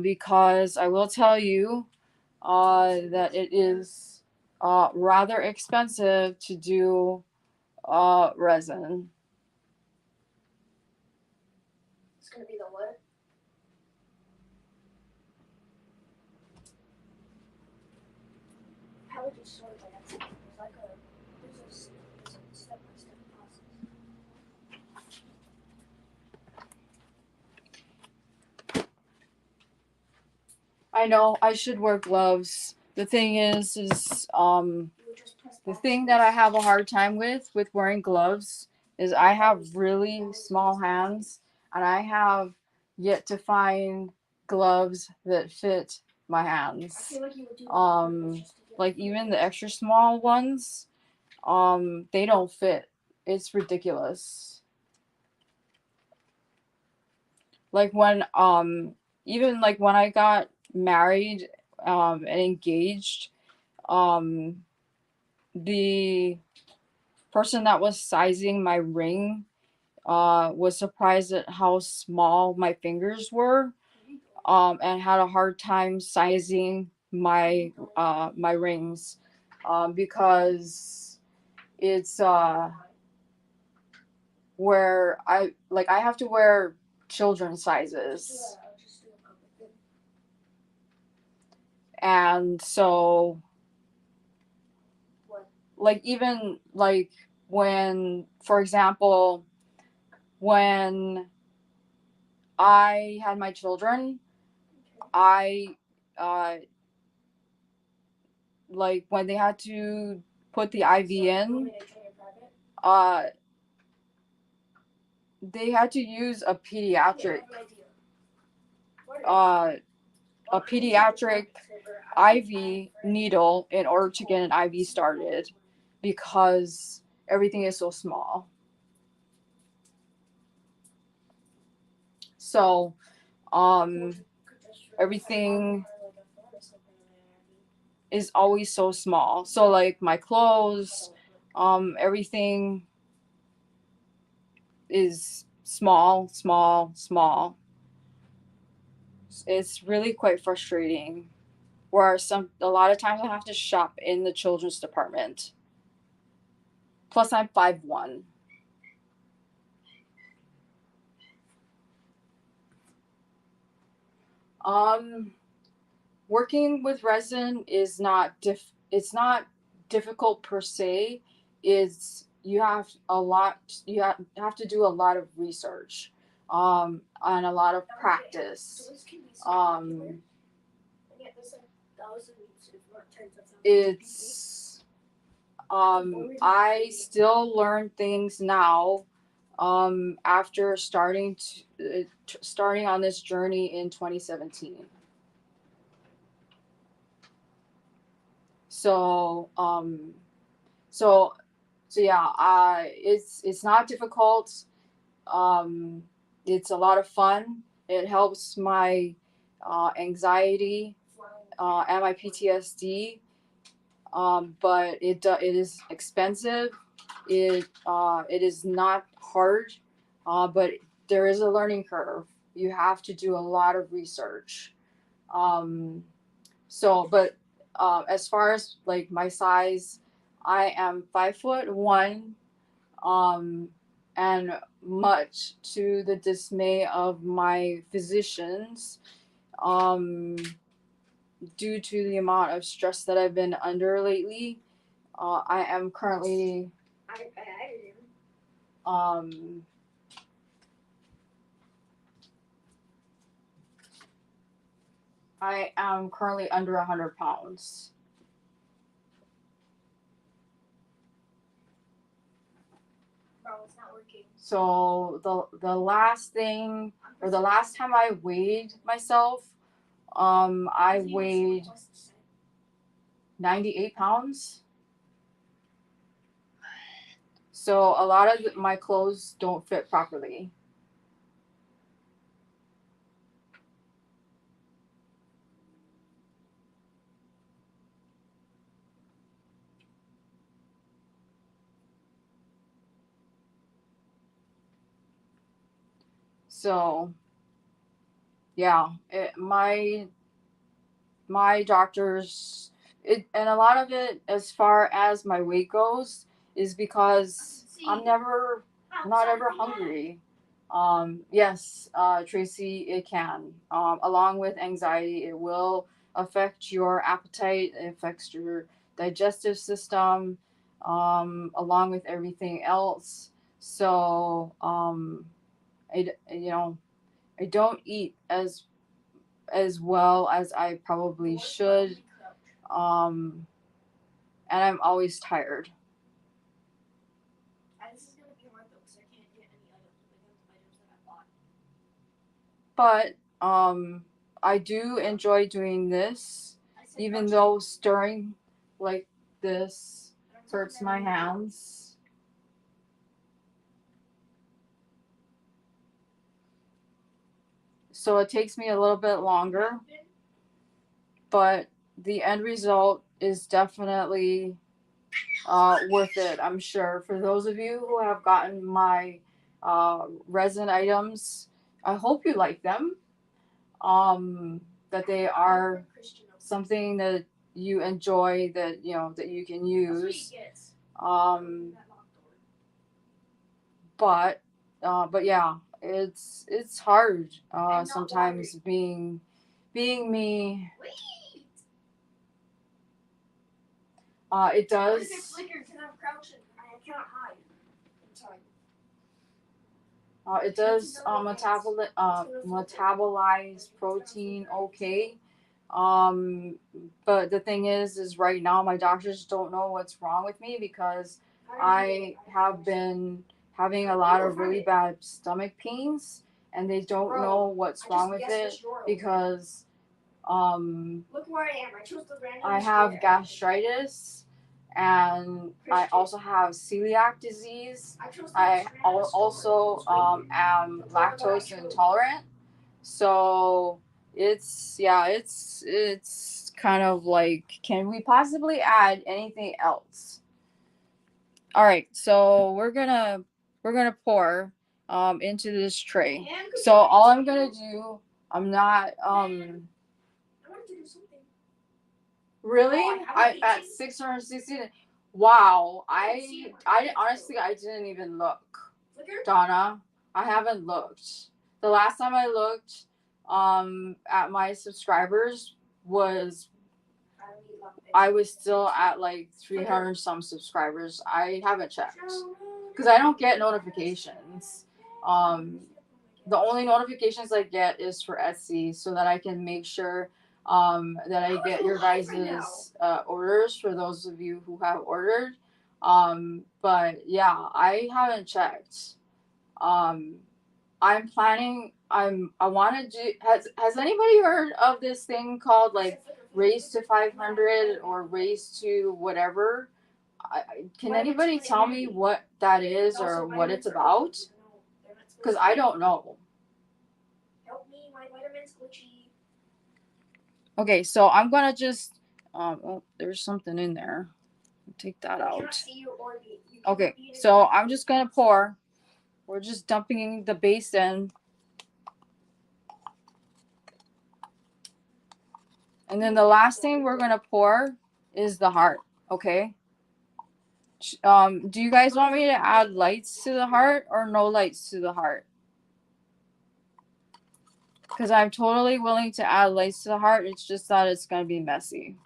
Because I will tell you that it is rather expensive to do resin. It's gonna be the what? How would you sort it like that? There's like a step-by-step process. I know I should wear gloves. The thing is You would just press the back thing space. that I have a hard time with wearing gloves is I have really small hands, and I have yet to find gloves that fit my I hands. feel like you would do that on purpose just to get Like it. even the extra small ones, they don't fit. It's ridiculous. Like when even like when I got married and engaged, the person that was sizing my ring was surprised at how small my fingers were, and had a hard time sizing my my rings, because it's where I have to wear children's sizes, I'll just do a couple things. and so What? like even like when, for example, when I had my children, I like when they had to put the IV in, they had to use a pediatric IV needle in order to get an IV started, because everything is so small. So everything is always so small. So like my clothes, everything is small, small, small. It's really quite frustrating. Where a lot of times I have to shop in the children's department. Plus I'm 5'1". Working with resin is not it's not difficult per se. It's you have to do a lot of research, and a lot of practice. It's I still learn things now, after starting on this journey in 2017. So so yeah, it's not difficult. It's a lot of fun. It helps my anxiety and my PTSD. But it is expensive. It is not hard, but there is a learning curve. You have to do a lot of research. But as far as like my size, I am 5'1", and much to the dismay of my physicians, due to the amount of stress that I've been under lately, I am currently I am currently under 100 pounds. Bro, it's not working. So the last thing, or the last time I weighed myself, I weighed 98 pounds. So a lot of my clothes don't fit properly. So yeah, my doctors, and a lot of it, as far as my weight goes, is because I'm not ever hungry. Yes, Tracy, it can. Along with anxiety, it will affect your appetite. It affects your digestive system, along with everything else. So, I don't eat as well as I probably should. And I'm always tired. This is gonna be hard though, because I can't get any items that I bought. But I do enjoy doing this, even though stirring like this hurts my hands. So it takes me a little bit longer, but the end result is definitely worth it, I'm sure. For those of you who have gotten my resin items, I hope you like them. That they are something that you enjoy, that that you can use. But yeah, it's hard sometimes being me. It does. It does metabolize protein okay. But the thing is right now my doctors don't know what's wrong with me, because I have been having a lot of really bad stomach pains, and they don't know what's wrong with it, because Look where I am. I chose the random. I have gastritis, and I also have celiac disease. I also am lactose intolerant. So it's kind of like, can we possibly add anything else? All right, so we're gonna pour into this tray. So all I'm gonna do, I'm not I wanted to do something. really, I at 660. Wow, I honestly I didn't even look. Donna, I haven't looked. The last time I looked at my subscribers was, I was still at like 300 some subscribers. I haven't checked because I don't get notifications. The only notifications I get is for Etsy, so that I can make sure that I get your guys' orders, for those of you who have ordered. But yeah, I haven't checked. I'm planning. I want to do. Has anybody heard of this thing called like Race to 500 or Race to whatever? Can anybody tell me what that is or what it's about? Because I don't know. Help me, my vitamin's glitchy. Okay, so I'm gonna just. Oh, there's something in there. Take that out. Okay, so I'm just gonna pour. We're just dumping the base in. And then the last thing we're gonna pour is the heart, okay? Do you guys want me to add lights to the heart or no lights to the heart? Because I'm totally willing to add lights to the heart. It's just that it's gonna be messy.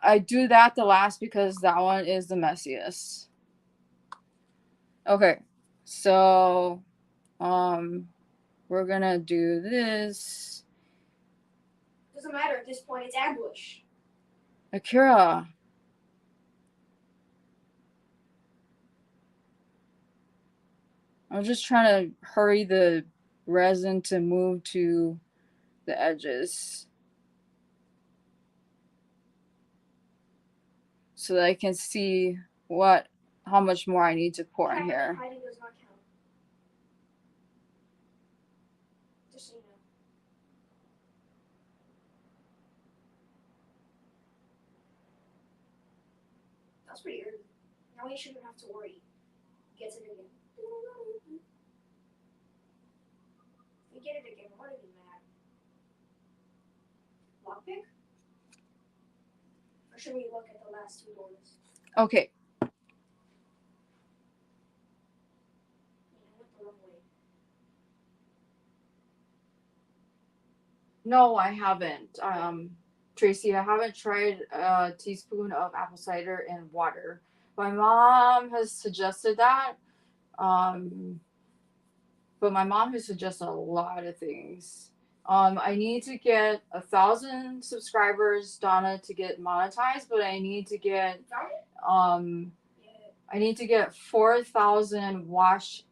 I do that the last because that one is the messiest. Okay, so we're gonna do this. Doesn't matter at this point. It's ambush. Akira. I'm just trying to hurry the resin to move to the edges so that I can see how much more I need to pour in here. Hiding does not count. Just so you know. That's pretty early. Now you shouldn't have to worry. Gets it again. If we get it again, we're gonna be mad. Lockpick? Or should we look at the last two doors? Okay. Yeah, I went the wrong way. No, I haven't. Tracy, I haven't tried a teaspoon of apple cider in water. My mom has suggested that. But my mom has suggested a lot of things. I need to get 1,000 subscribers, Donna, to get monetized, but I need to get I need to get 4,000 watched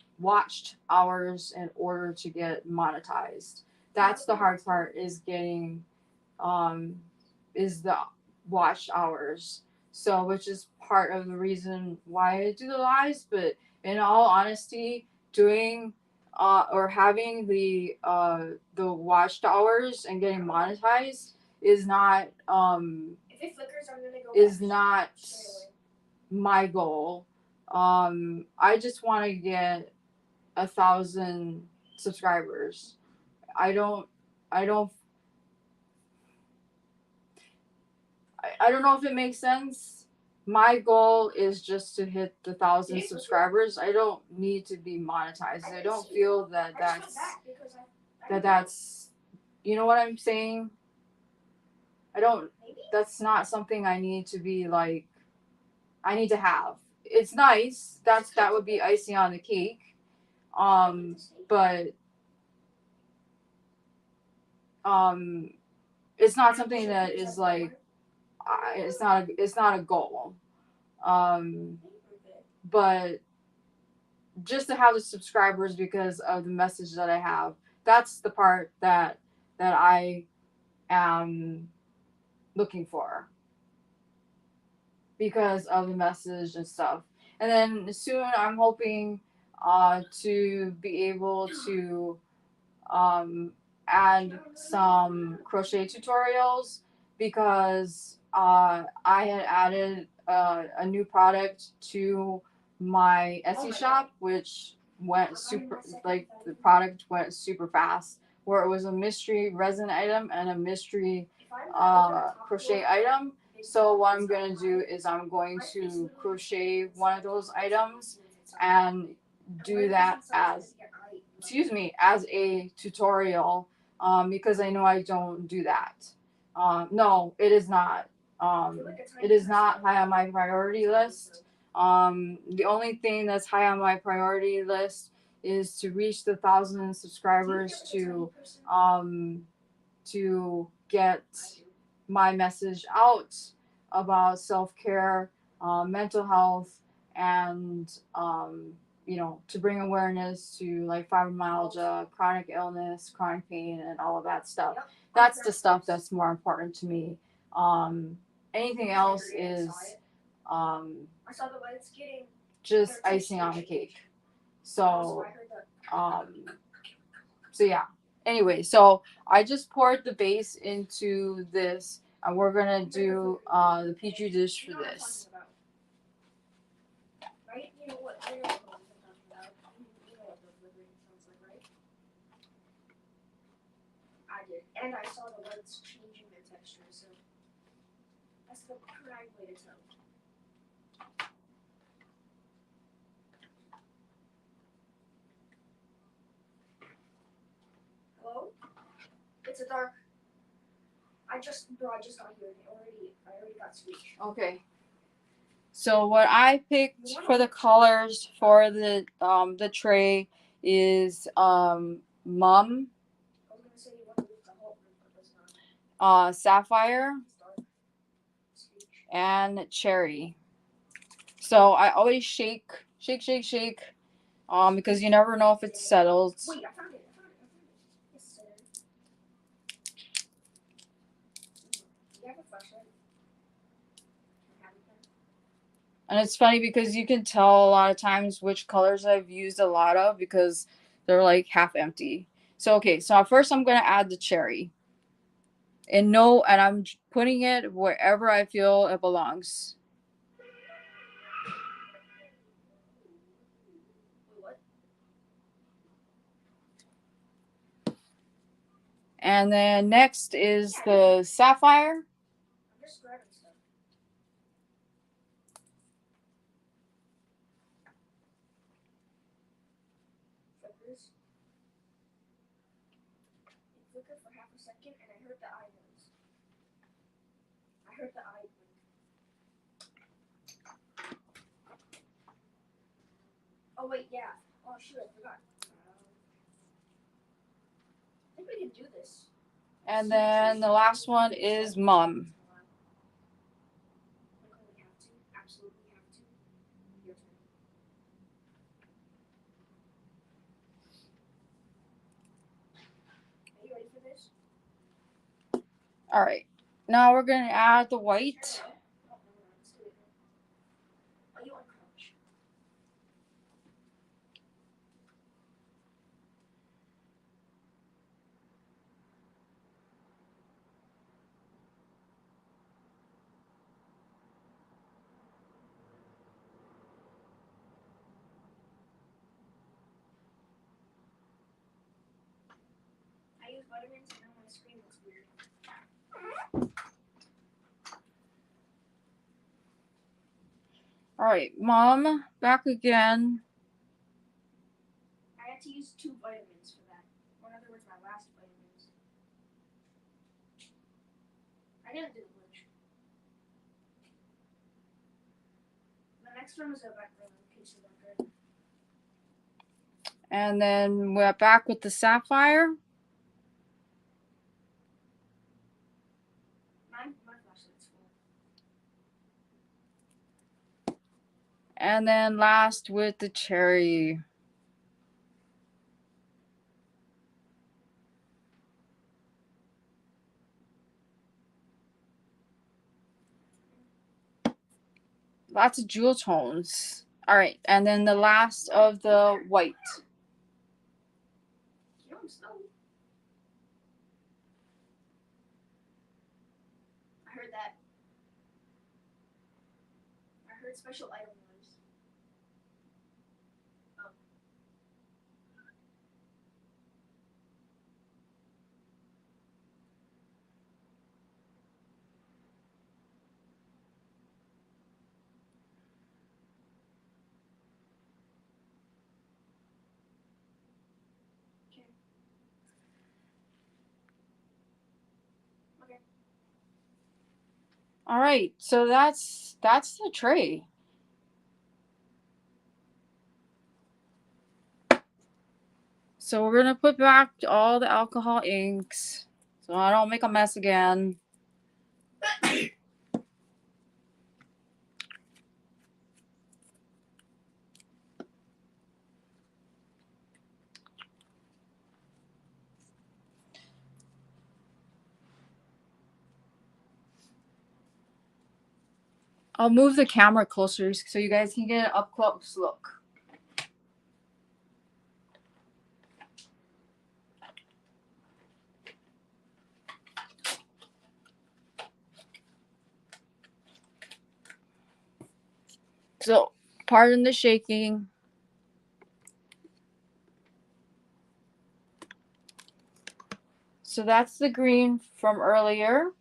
hours in order to get monetized. That's the hard part, is getting is the watch hours. So, which is part of the reason why I do the lives. But in all honesty, doing or having the watched hours and getting monetized is not If it flickers, I'm gonna go is back not straight away. my goal. I just want to get 1,000 subscribers. I don't know if it makes sense. My goal is just to hit the 1,000 subscribers. I don't need to be monetized. I don't feel that that's you know what I'm saying? That's not something I need to be like, I need to have. It's nice. That would be icing on the cake. But it's not something that is like, it's not a goal. But just to have the subscribers because of the message that I have, that's the part that I am looking for, because of the message and stuff. And then soon I'm hoping to be able to add some crochet tutorials, because I had added a new product to my Etsy shop, which went super, like the product went super fast, where it was a mystery resin item and a mystery crochet item. So what I'm going to do is I'm going to crochet one of those items and do that as a tutorial, because I know I don't do that. No, it is not. It is not high on my priority list. The only thing that's high on my priority list is to reach the 1,000 subscribers to get my message out about self-care, mental health, and to bring awareness to like fibromyalgia, chronic illness, chronic pain, and all of that stuff. That's the stuff that's more important to me. Anything else is just icing on the cake. So yeah. Anyway, so I just poured the base into this, and we're gonna do the petri dish for this. Right? You know what I'm talking about. You know what the flickering sounds like, right? I did. And I saw the lights changing their texture, so that's the correct way to tell. Hello? It's a dark. I just got here. I already got speech. Okay. So what I picked for the colors for the tray is mum, I was gonna say you want to leave the whole room, but that's not. sapphire, Start. Speech. and cherry. So I always shake, because you never know if it's settled. Wait, I found it. Yes, do you have a flashlight? And it's funny because you can tell a lot of times which colors I've used a lot of because they're like half empty. So okay, so first I'm gonna add the cherry. And I'm putting it wherever I feel it belongs. Wait, what? And then next is the sapphire. I'm just grabbing stuff. Flickers. It flickered for half a second and I heard the eye noise. I heard the eye blink. Oh wait, yeah. Oh shoot, I forgot. I think we can do this. And then the last one is mum. Like we have to. Absolutely have to. Your turn. Are you ready for this? All right. Now we're gonna add the white. Oh, no, let's do it now. Oh, you want crouch? I use vitamins and now my screen looks weird. All right, mom, back again. I had to use 2 vitamins for that. Or in other words, my last vitamins. I didn't do the glitch. The next one is a background in case you wondered. And then we're back with the sapphire. My flashlight's full. And then last with the cherry. Lots of jewel tones. All right, and then the last of the white. You know I'm slow. I heard that. I heard special item noise. Oh. Okay. Okay. All right, so that's the tray. So we're gonna put back all the alcohol inks so I don't make a mess again. I'll move the camera closer so you guys can get an up close look. So, pardon the shaking. So that's the green from earlier.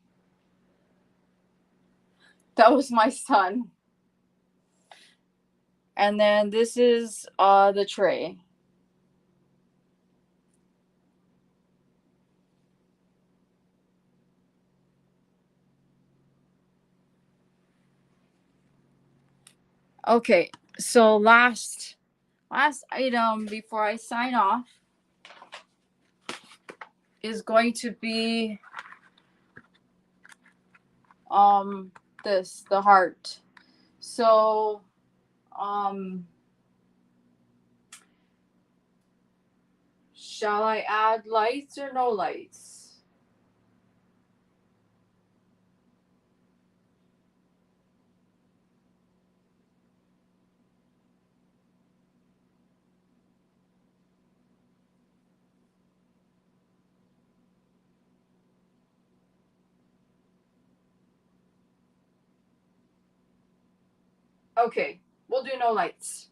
That was my son. And then this is the tray. Okay, so last item before I sign off is going to be the heart. So shall I add lights or no lights? Okay, we'll do no lights.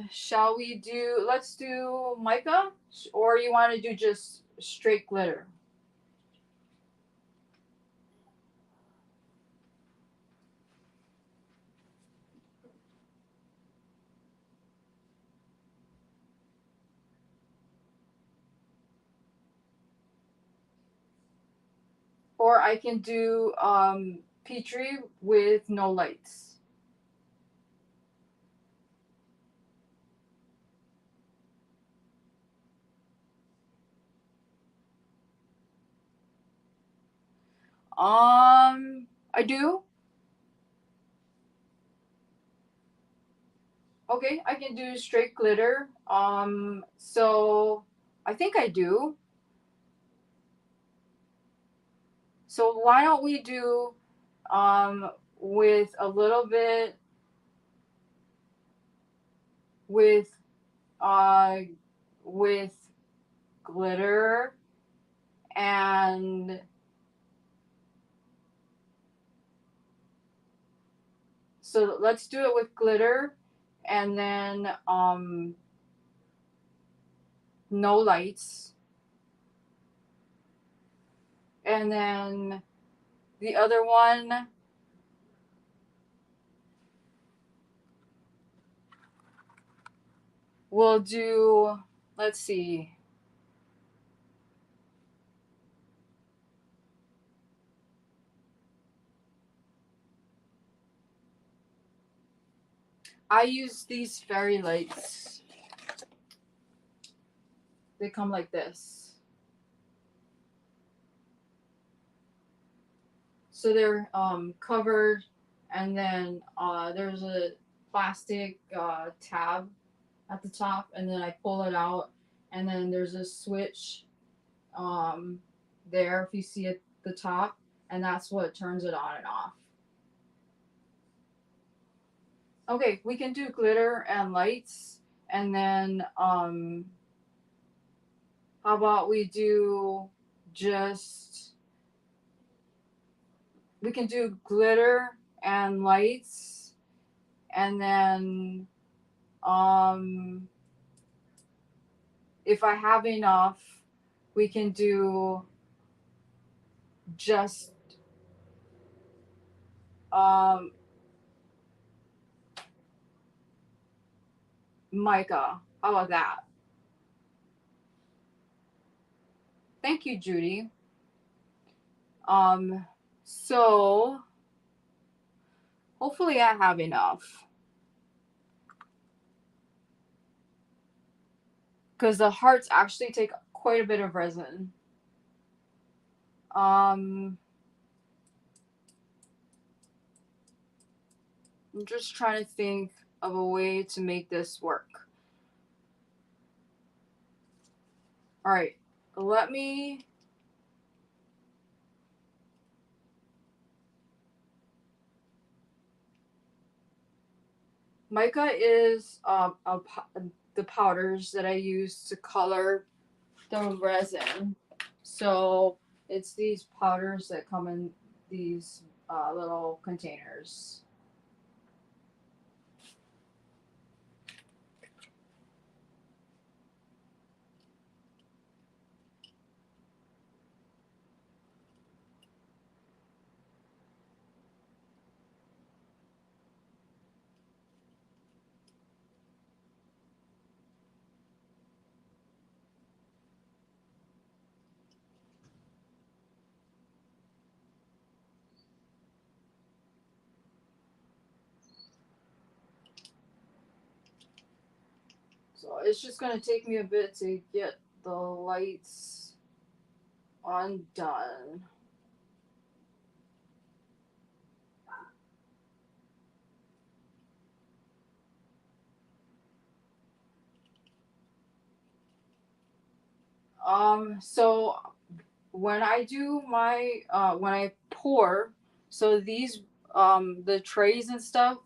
Shall we do, let's do mica, or you want to do just straight glitter? Or I can do Petri with no lights. I do. Okay, I can do straight glitter. So I think I do. So why don't we do with a little bit with with glitter and so let's do it with glitter and then no lights. And then the other one we'll do, let's see. I use these fairy lights. They come like this. So they're covered, and then there's a plastic tab at the top, and then I pull it out, and then there's a switch there if you see at the top, and that's what turns it on and off. Okay, we can do glitter and lights, and then how about we do just, we can do glitter and lights, and then if I have enough, we can do just mica. How about that? Thank you, Judy. So hopefully I have enough. Because the hearts actually take quite a bit of resin. I'm just trying to think of a way to make this work. All right, let me. Mica is the powders that I use to color the resin. So it's these powders that come in these little containers. So it's just going to take me a bit to get the lights undone. So when I do my when I pour, so these the trays and stuff,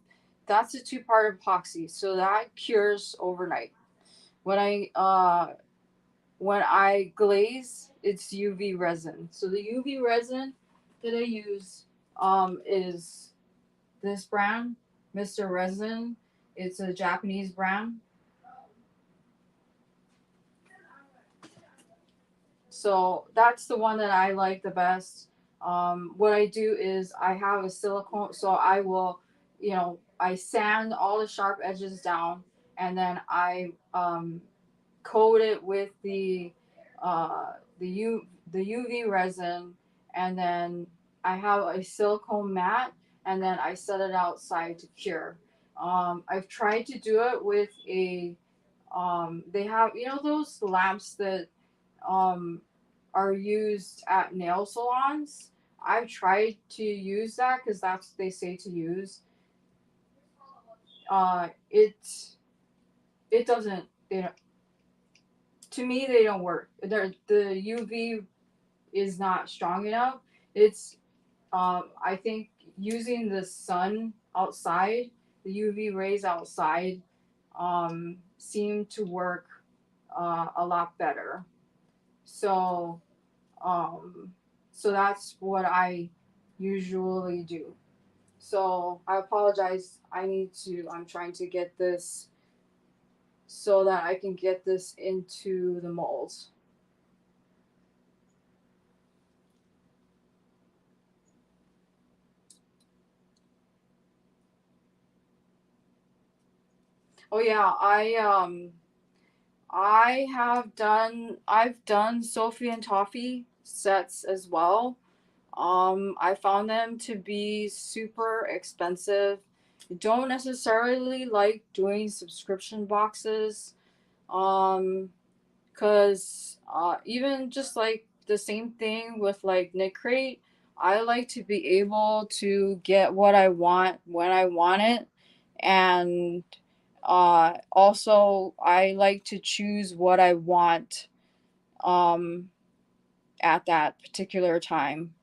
that's a two-part epoxy, so that cures overnight. When I glaze, it's UV resin. So the UV resin that I use is this brand, Mr. Resin. It's a Japanese brand. So that's the one that I like the best. What I do is I have a silicone, so I will, I sand all the sharp edges down, and then I coat it with the UV resin, and then I have a silicone mat, and then I set it outside to cure. I've tried to do it with they have those lamps that um, are used at nail salons. I've tried to use that because that's what they say to use. It doesn't. They don't, to me, they don't work. The UV is not strong enough. It's I think using the sun outside, the UV rays outside, seem to work a lot better. So um, so that's what I usually do. So I apologize. I'm trying to get this so that I can get this into the molds. Oh yeah, I've done Sophie and Toffee sets as well. I found them to be super expensive. I don't necessarily like doing subscription boxes. Um, cause even just like the same thing with like Knit Crate, I like to be able to get what I want when I want it, and also I like to choose what I want um at that particular time.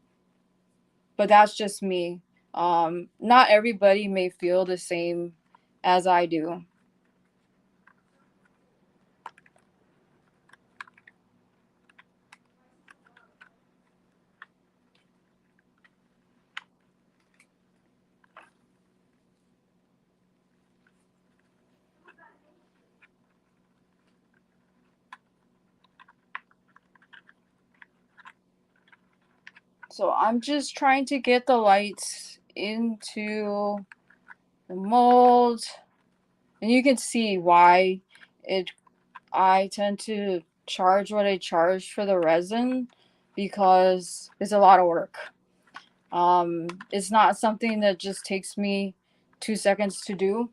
But that's just me. Not everybody may feel the same as I do. So I'm just trying to get the lights into the mold, and you can see why it I tend to charge what I charge for the resin, because it's a lot of work. It's not something that just takes me 2 seconds to do.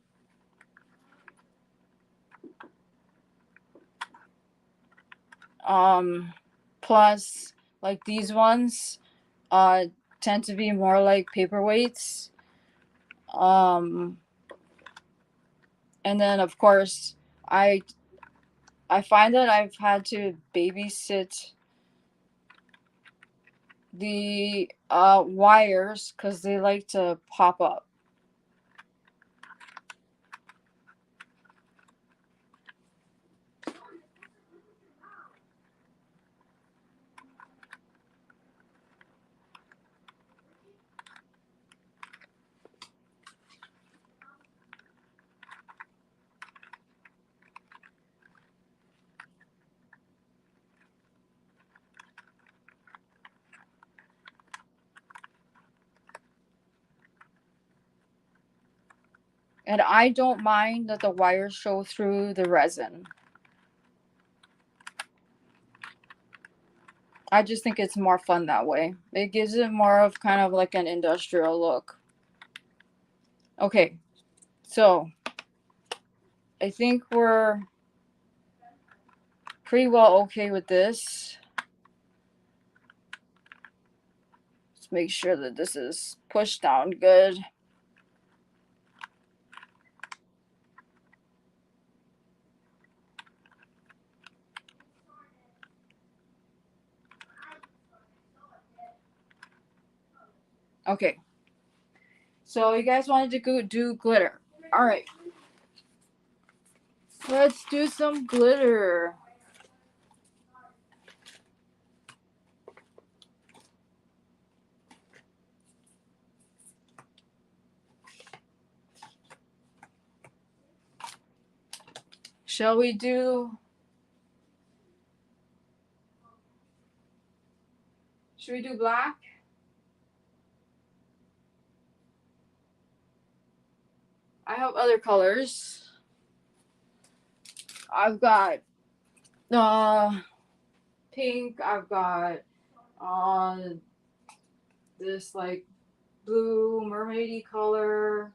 Plus, like these ones uh tend to be more like paperweights. um and then of course i I find that I've had to babysit the wires because they like to pop up. And I don't mind that the wires show through the resin. I just think it's more fun that way. It gives it more of kind of like an industrial look. Okay, so I think we're pretty well okay with this. Let's make sure that this is pushed down good. Okay. So you guys wanted to go do glitter. All right. Let's do some glitter. Shall we do... Should we do black? I have other colors. I've got pink. I've got this like blue mermaidy color.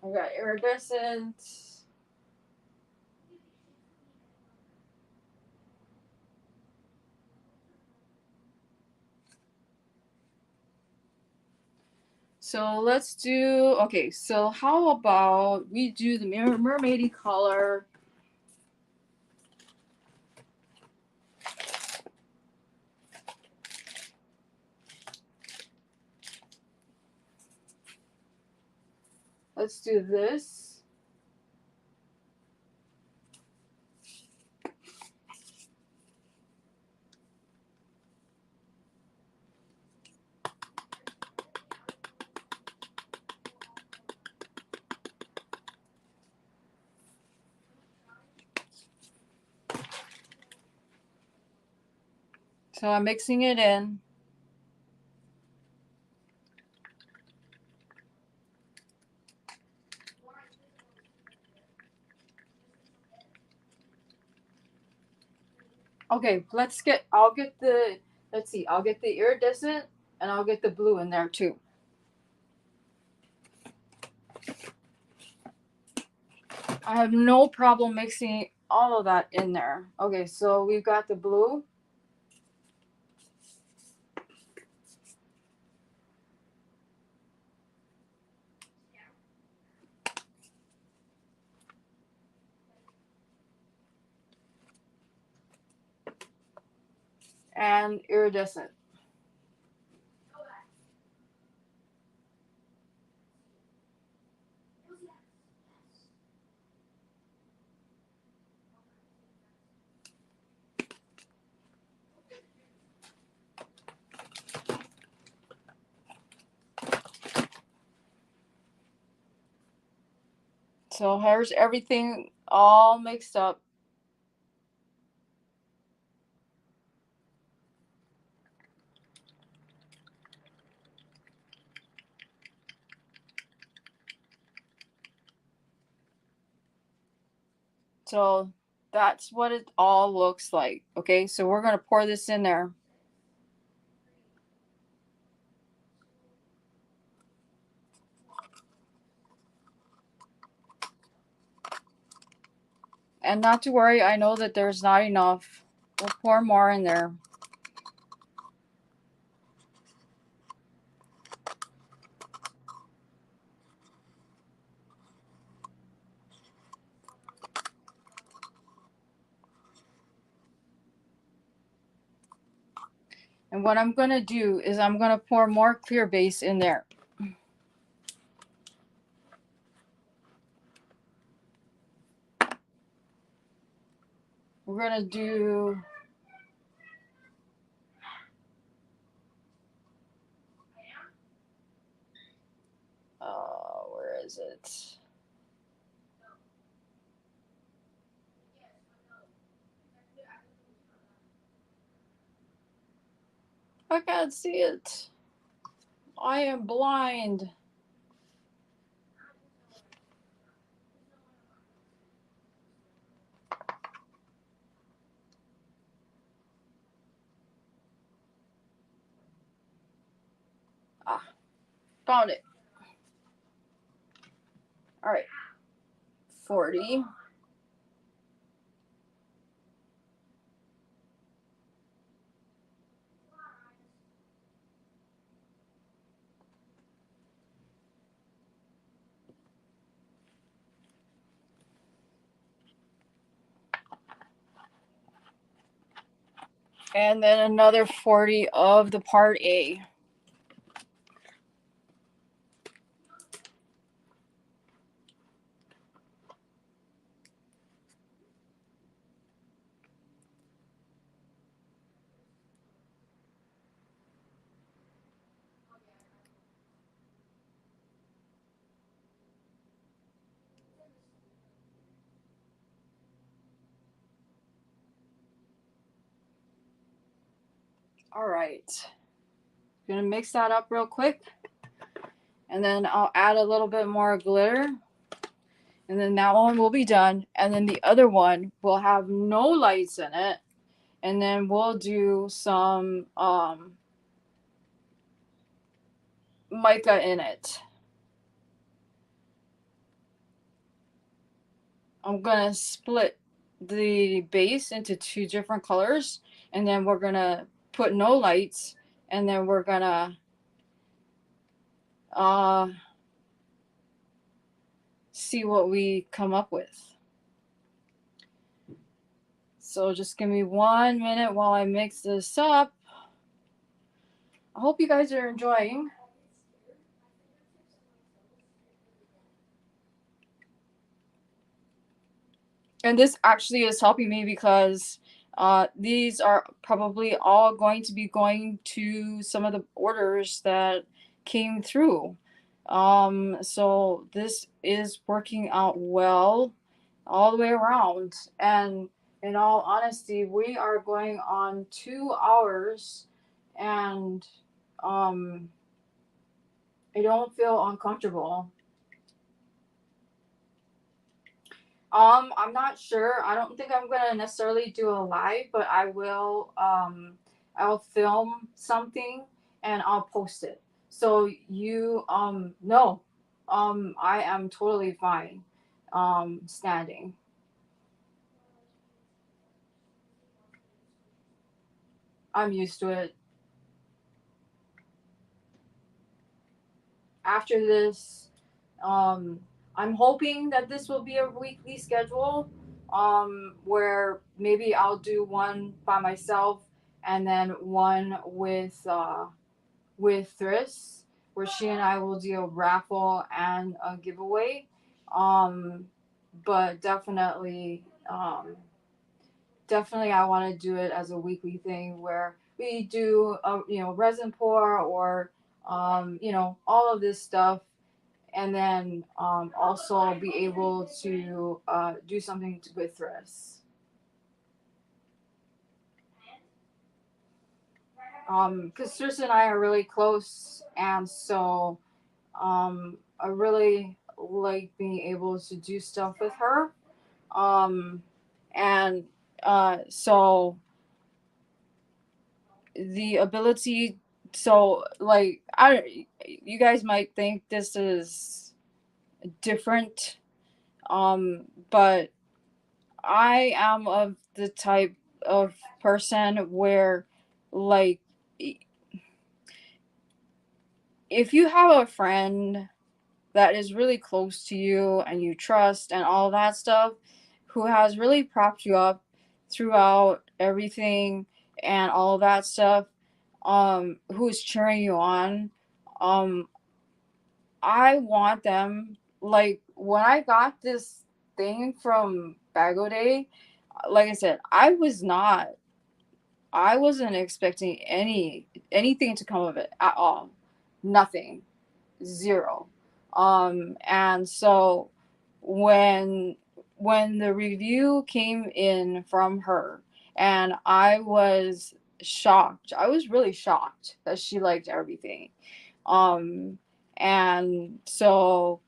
I've got iridescent. So let's do, okay, so how about we do the mermaidy color. Let's do this. So I'm mixing it in. Okay, I'll get the iridescent and I'll get the blue in there too. I have no problem mixing all of that in there. Okay, so we've got the blue. And iridescent. So here's everything all mixed up. So that's what it all looks like. Okay, so we're going to pour this in there. And not to worry, I know that there's not enough. We'll pour more in there. And what I'm going to do is I'm going to pour more clear base in there. We're going to do... where is it? I can't see it. I am blind. Found it. All right. 40. And then another 40 of the part A. All right. Gonna mix that up real quick. And then I'll add a little bit more glitter. And then that one will be done. And then the other one will have no lights in it. And then we'll do some mica in it. I'm gonna split the base into 2 different colors, and then we're gonna put no lights, and then we're gonna see what we come up with. So just give me 1 minute while I mix this up. I hope you guys are enjoying. And this actually is helping me because these are probably all going to be going to some of the orders that came through. So this is working out well all the way around. And in all honesty, we are going on 2 hours, and I don't feel uncomfortable. I'm not sure. I don't think I'm gonna necessarily do a live, but I will. I'll film something and I'll post it. So you know, I am totally fine. Standing. I'm used to it. After this, I'm hoping that this will be a weekly schedule, where maybe I'll do one by myself and then one with Thris, where she and I will do a raffle and a giveaway. But definitely, I want to do it as a weekly thing where we do resin pour or all of this stuff, and then also be able to do something with Thris. Because Thris and I are really close, and so I really like being able to do stuff with her. And so the ability, so like you guys might think this is different, but I am of the type of person where, like, if you have a friend that is really close to you and you trust and all that stuff, who has really propped you up throughout everything and all that stuff, who's cheering you on, I want them, like, when I got this thing from Bago Day, like I said, I wasn't expecting anything to come of it at all. Nothing. Zero. And so when the review came in from her, and I was shocked. I was really shocked that she liked everything. And so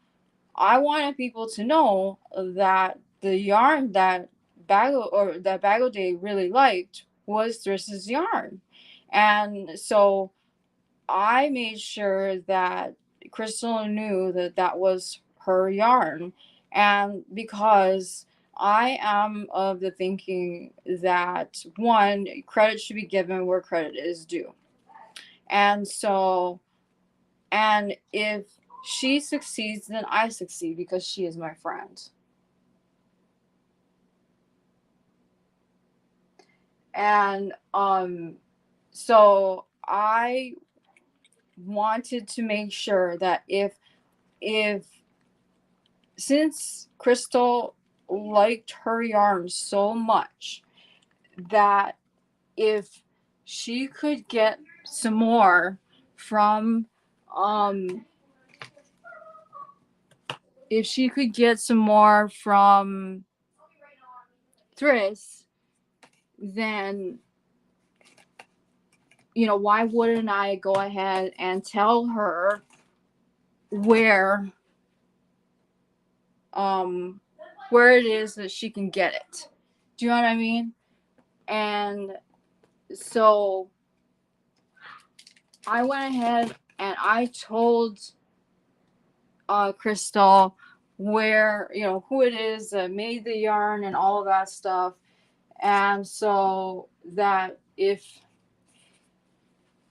I wanted people to know that the yarn that Bago Day really liked was Thris's yarn. And so I made sure that Crystal knew that that was her yarn. And because I am of the thinking that one, credit should be given where credit is due. And so, and if she succeeds, then I succeed because she is my friend. And so I wanted to make sure that if since Crystal liked her yarn so much, that if she could get some more from if she could get some more from Thriss, then you know, why wouldn't I go ahead and tell her where it is that she can get it? Do you know what I mean? And so I went ahead and I told Crystal where, you know, who it is that made the yarn and all of that stuff. And so that if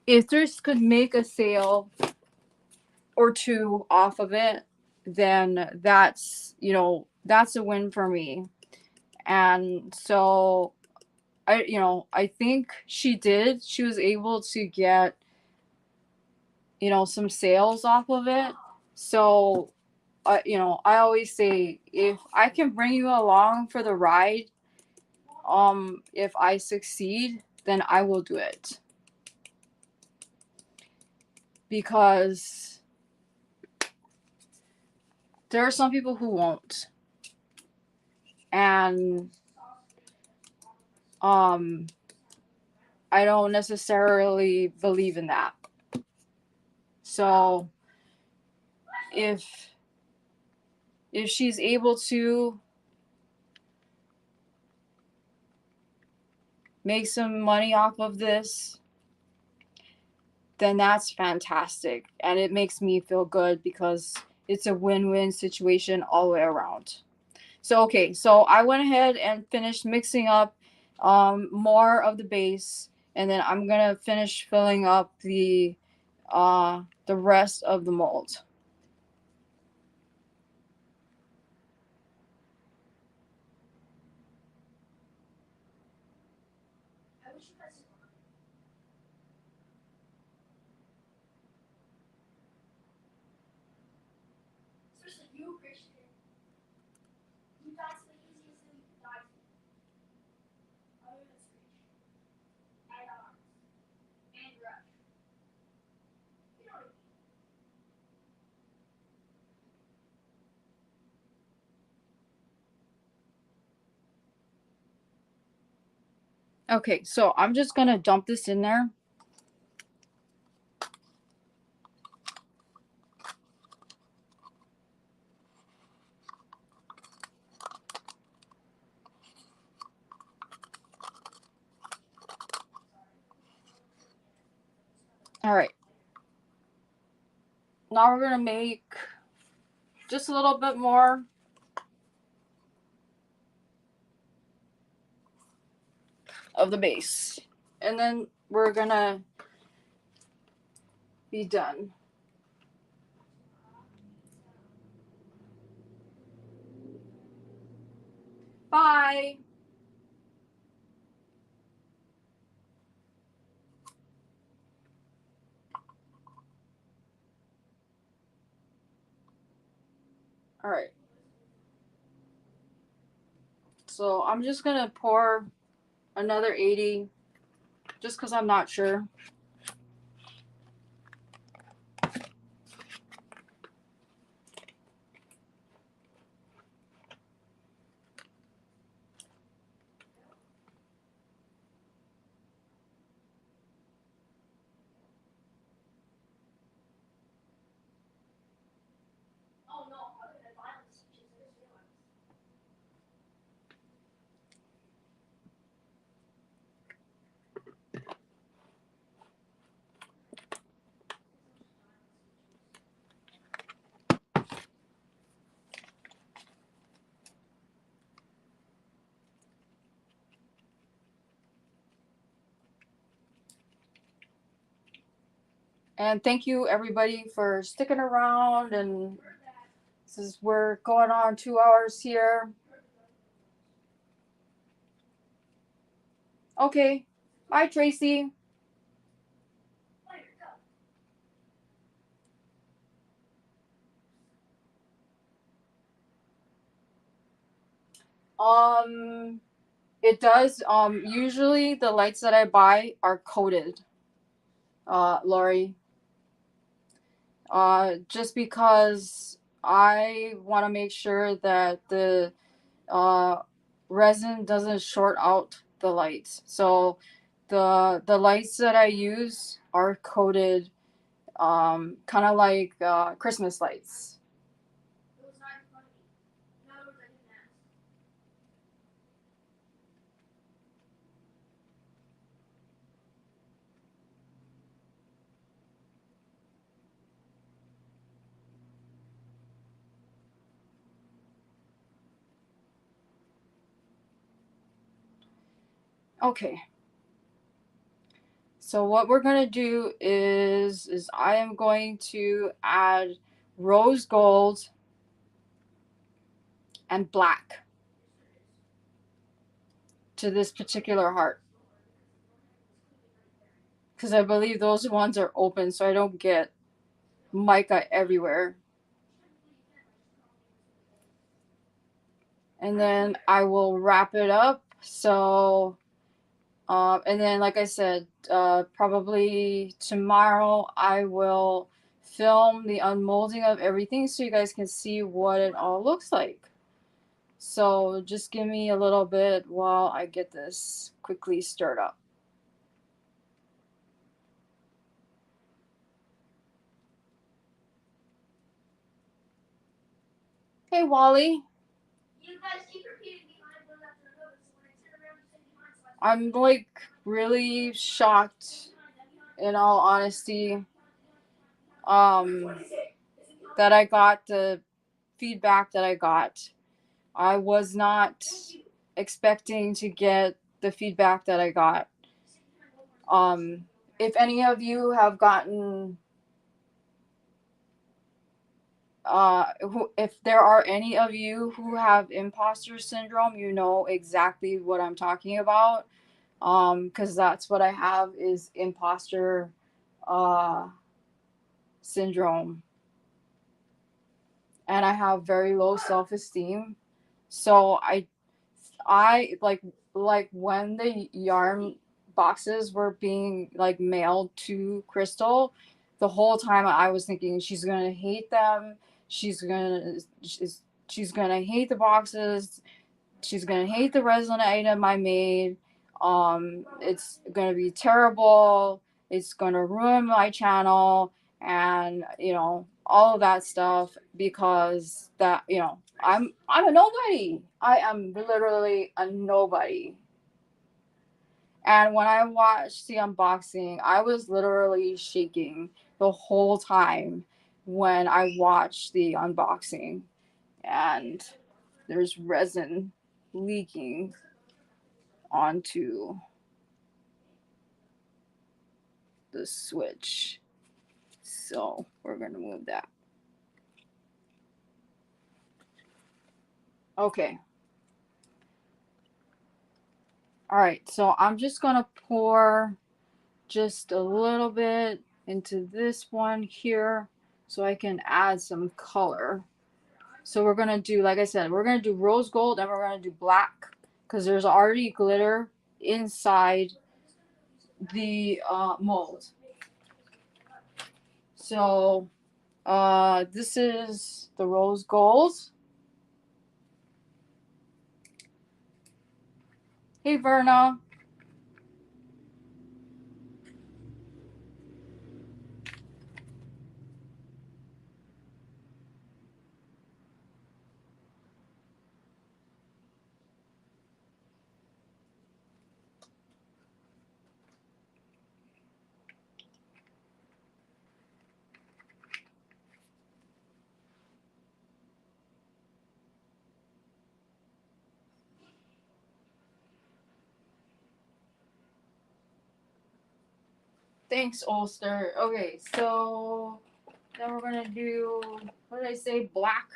Thriss could make a sale or two off of it, then that's, you know, that's a win for me. And so I think she did. She was able to get, you know, some sales off of it. So, you know, I always say, if I can bring you along for the ride, if I succeed, then I will do it. Because there are some people who won't. And I don't necessarily believe in that. So if she's able to make some money off of this, then that's fantastic. And it makes me feel good because it's a win-win situation all the way around. So, okay, so I went ahead and finished mixing up more of the base, and then I'm gonna finish filling up the rest of the mold. I wish you guys saw. Especially you, Christian. You died the easiest thing you could die to. Other than Screech. And and Rush. You know what I mean. Okay, so I'm just gonna dump this in there. All right. Now we're gonna make just a little bit more of the base, and then we're gonna be done. Bye. All right. So I'm just gonna pour another 80 just because I'm not sure. Oh no, other than violence speeches, I just realized. And thank you everybody for sticking around. And we're going on 2 hours here. Okay. Bye, Tracy. It does. Usually the lights that I buy are coated. Lori. Just because I want to make sure that the uh resin doesn't short out the lights. So the lights that I use are coated, kind of like Christmas lights. Okay. So what we're gonna do is I am going to add rose gold and black to this particular heart, because I believe those ones are open, so I don't get mica everywhere. And then I will wrap it up. So, and then like I said, probably tomorrow I will film the unmolding of everything so you guys can see what it all looks like. So just give me a little bit while I get this quickly stirred up. Hey, Wally. You guys keep repeating behind one after another, so when I turn around, you say behind. So I'm like really shocked, in all honesty, that I got the feedback that I got. I was not expecting to get the feedback that I got. If any of you have gotten, if there are any of you who have imposter syndrome, you know exactly what I'm talking about. Because that's what I have is imposter syndrome, and I have very low self-esteem. So I like when the yarn boxes were being like mailed to Crystal, the whole time I was thinking she's gonna hate them. She's gonna hate the boxes. She's gonna hate the resin item I made. It's gonna be terrible. It's gonna ruin my channel, and all of that stuff, because that I'm a nobody. I am literally a nobody. And when I watched the unboxing, I was literally shaking the whole time when I watched the unboxing. And there's resin leaking onto the switch. So we're going to move that. Okay. All right, so I'm just going to pour just a little bit into this one here so I can add some color. So we're going to do, like I said, we're going to do rose gold and we're going to do black because there's already glitter inside the mold. So this is the rose gold. Hey, Verna. Thanks, Ulster. Okay, so then we're gonna do, what did I say? Black.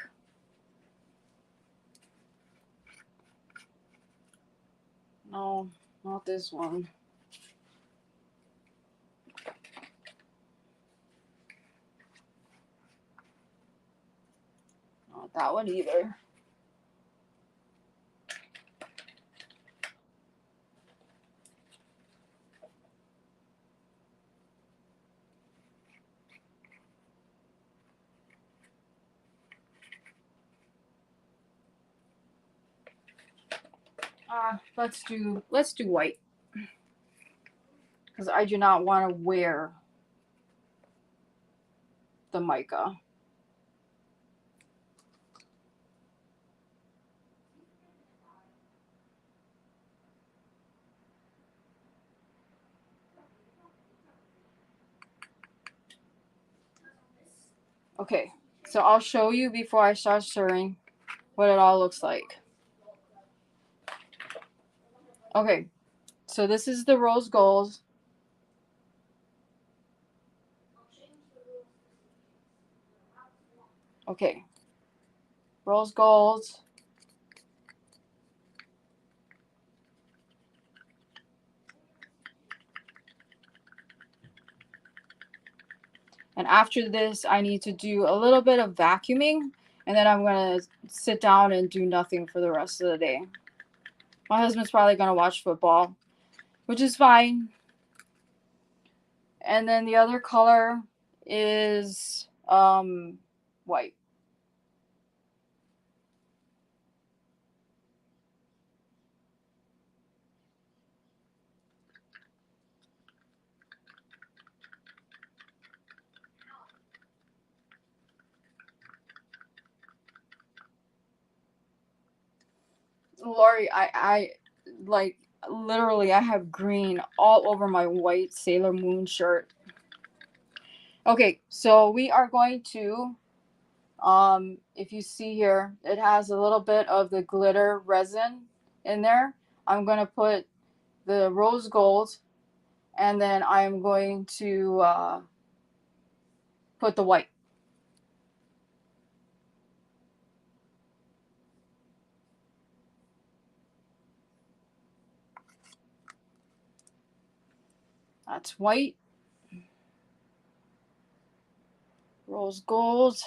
No, not this one. Not that one either. Let's do white, because I do not want to wear the mica. Okay, so I'll show you before I start stirring what it all looks like. Okay, so this is the rose gold. Okay, rose gold. And after this, I need to do a little bit of vacuuming, and then I'm gonna sit down and do nothing for the rest of the day. My husband's probably gonna watch football, which is fine. And then the other color is white. Lori, I like literally I have green all over my white Sailor Moon shirt. Okay, so we are going to if you see here, it has a little bit of the glitter resin in there. I'm going to put the rose gold, and then I'm going to put the white. That's white, rose gold,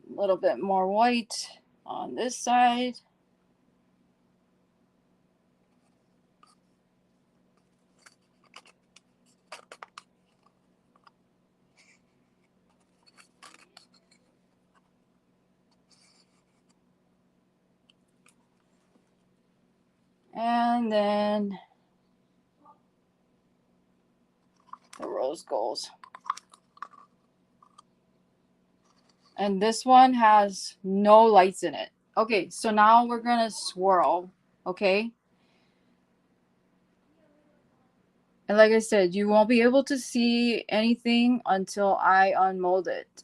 a little bit more white on this side. And then the rose gold. And this one has no lights in it. Okay, so now we're gonna swirl, okay? And like I said, you won't be able to see anything until I unmold it.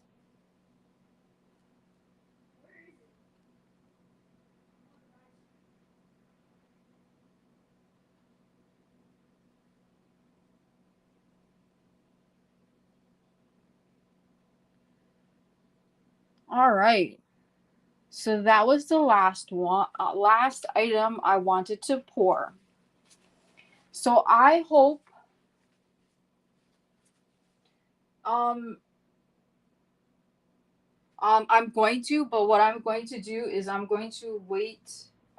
All right. So that was the last one, last item I wanted to pour. So I hope I'm going to, but what I'm going to do is I'm going to wait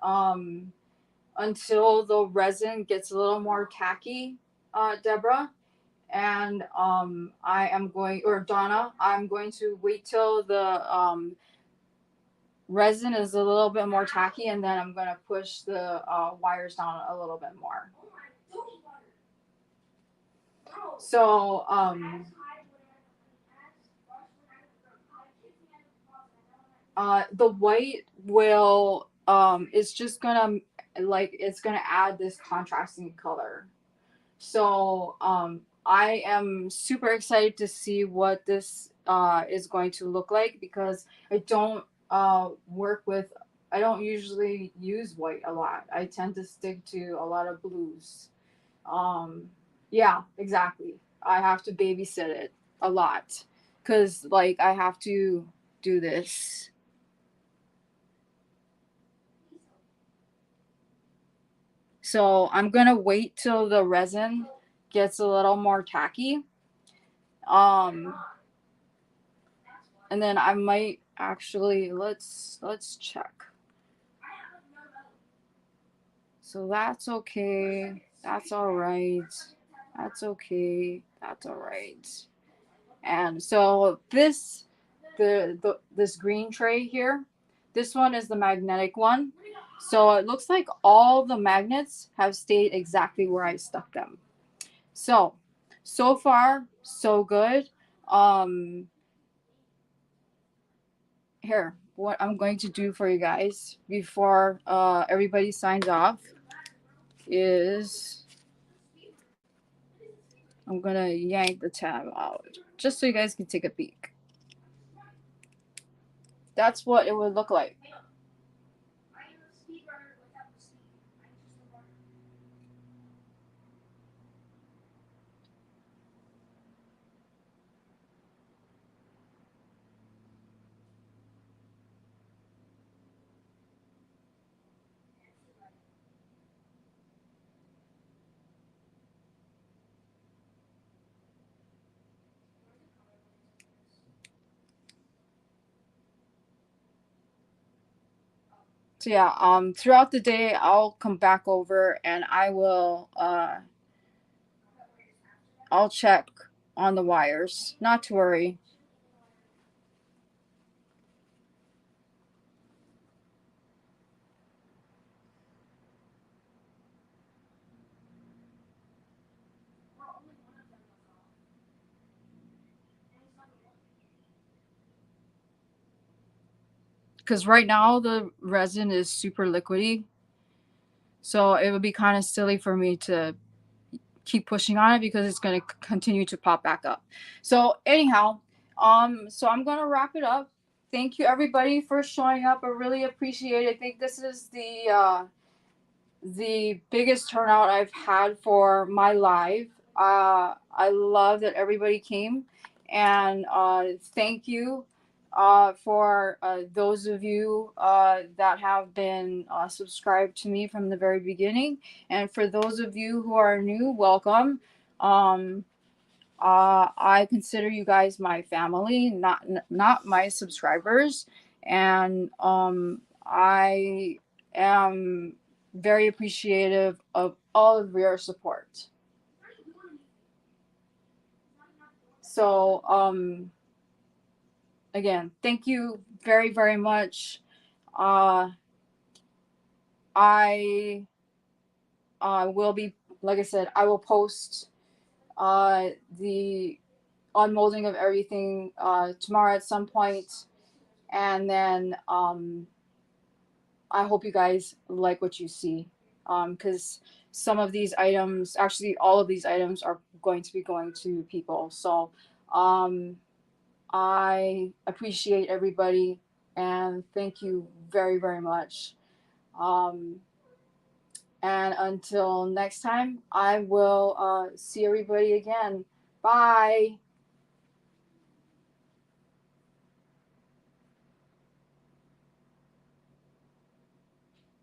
until the resin gets a little more tacky, Deborah. And I am going, or Donna, I'm going to wait till the resin is a little bit more tacky, and then I'm going to push the wires down a little bit more. So the white will it's just gonna it's gonna add this contrasting color. So I am super excited to see what this is going to look like, because I don't work with I don't usually use white a lot. I tend to stick to a lot of blues. Yeah, exactly. I have to babysit it a lot because like I have to do this. So I'm gonna wait till the resin gets a little more tacky. Um, and then I might actually let's check. So that's okay. That's all right. That's okay. That's all right. And so this green tray here, this one is the magnetic one. So it looks like all the magnets have stayed exactly where I stuck them. So far so good. Here, what I'm going to do for you guys before everybody signs off is I'm gonna yank the tab out just so you guys can take a peek. That's what it would look like. So yeah, throughout the day I'll come back over and I will I'll check on the wires. Not to worry. Because right now the resin is super liquidy. So it would be kind of silly for me to keep pushing on it because it's going to continue to pop back up. So anyhow, so I'm going to wrap it up. Thank you everybody for showing up. I really appreciate it. I think this is the biggest turnout I've had for my live. I love that everybody came, and thank you for those of you that have been subscribed to me from the very beginning, and for those of you who are new, welcome. I consider you guys my family, not my subscribers, and I am very appreciative of all of your support. So again, thank you very very much. I will be, like I said, I will post the unmolding of everything tomorrow at some point, and then I hope you guys like what you see, because some of these items, actually all of these items, are going to be going to people. So I appreciate everybody and thank you very very much. um, and until next time, I will see everybody again. Bye.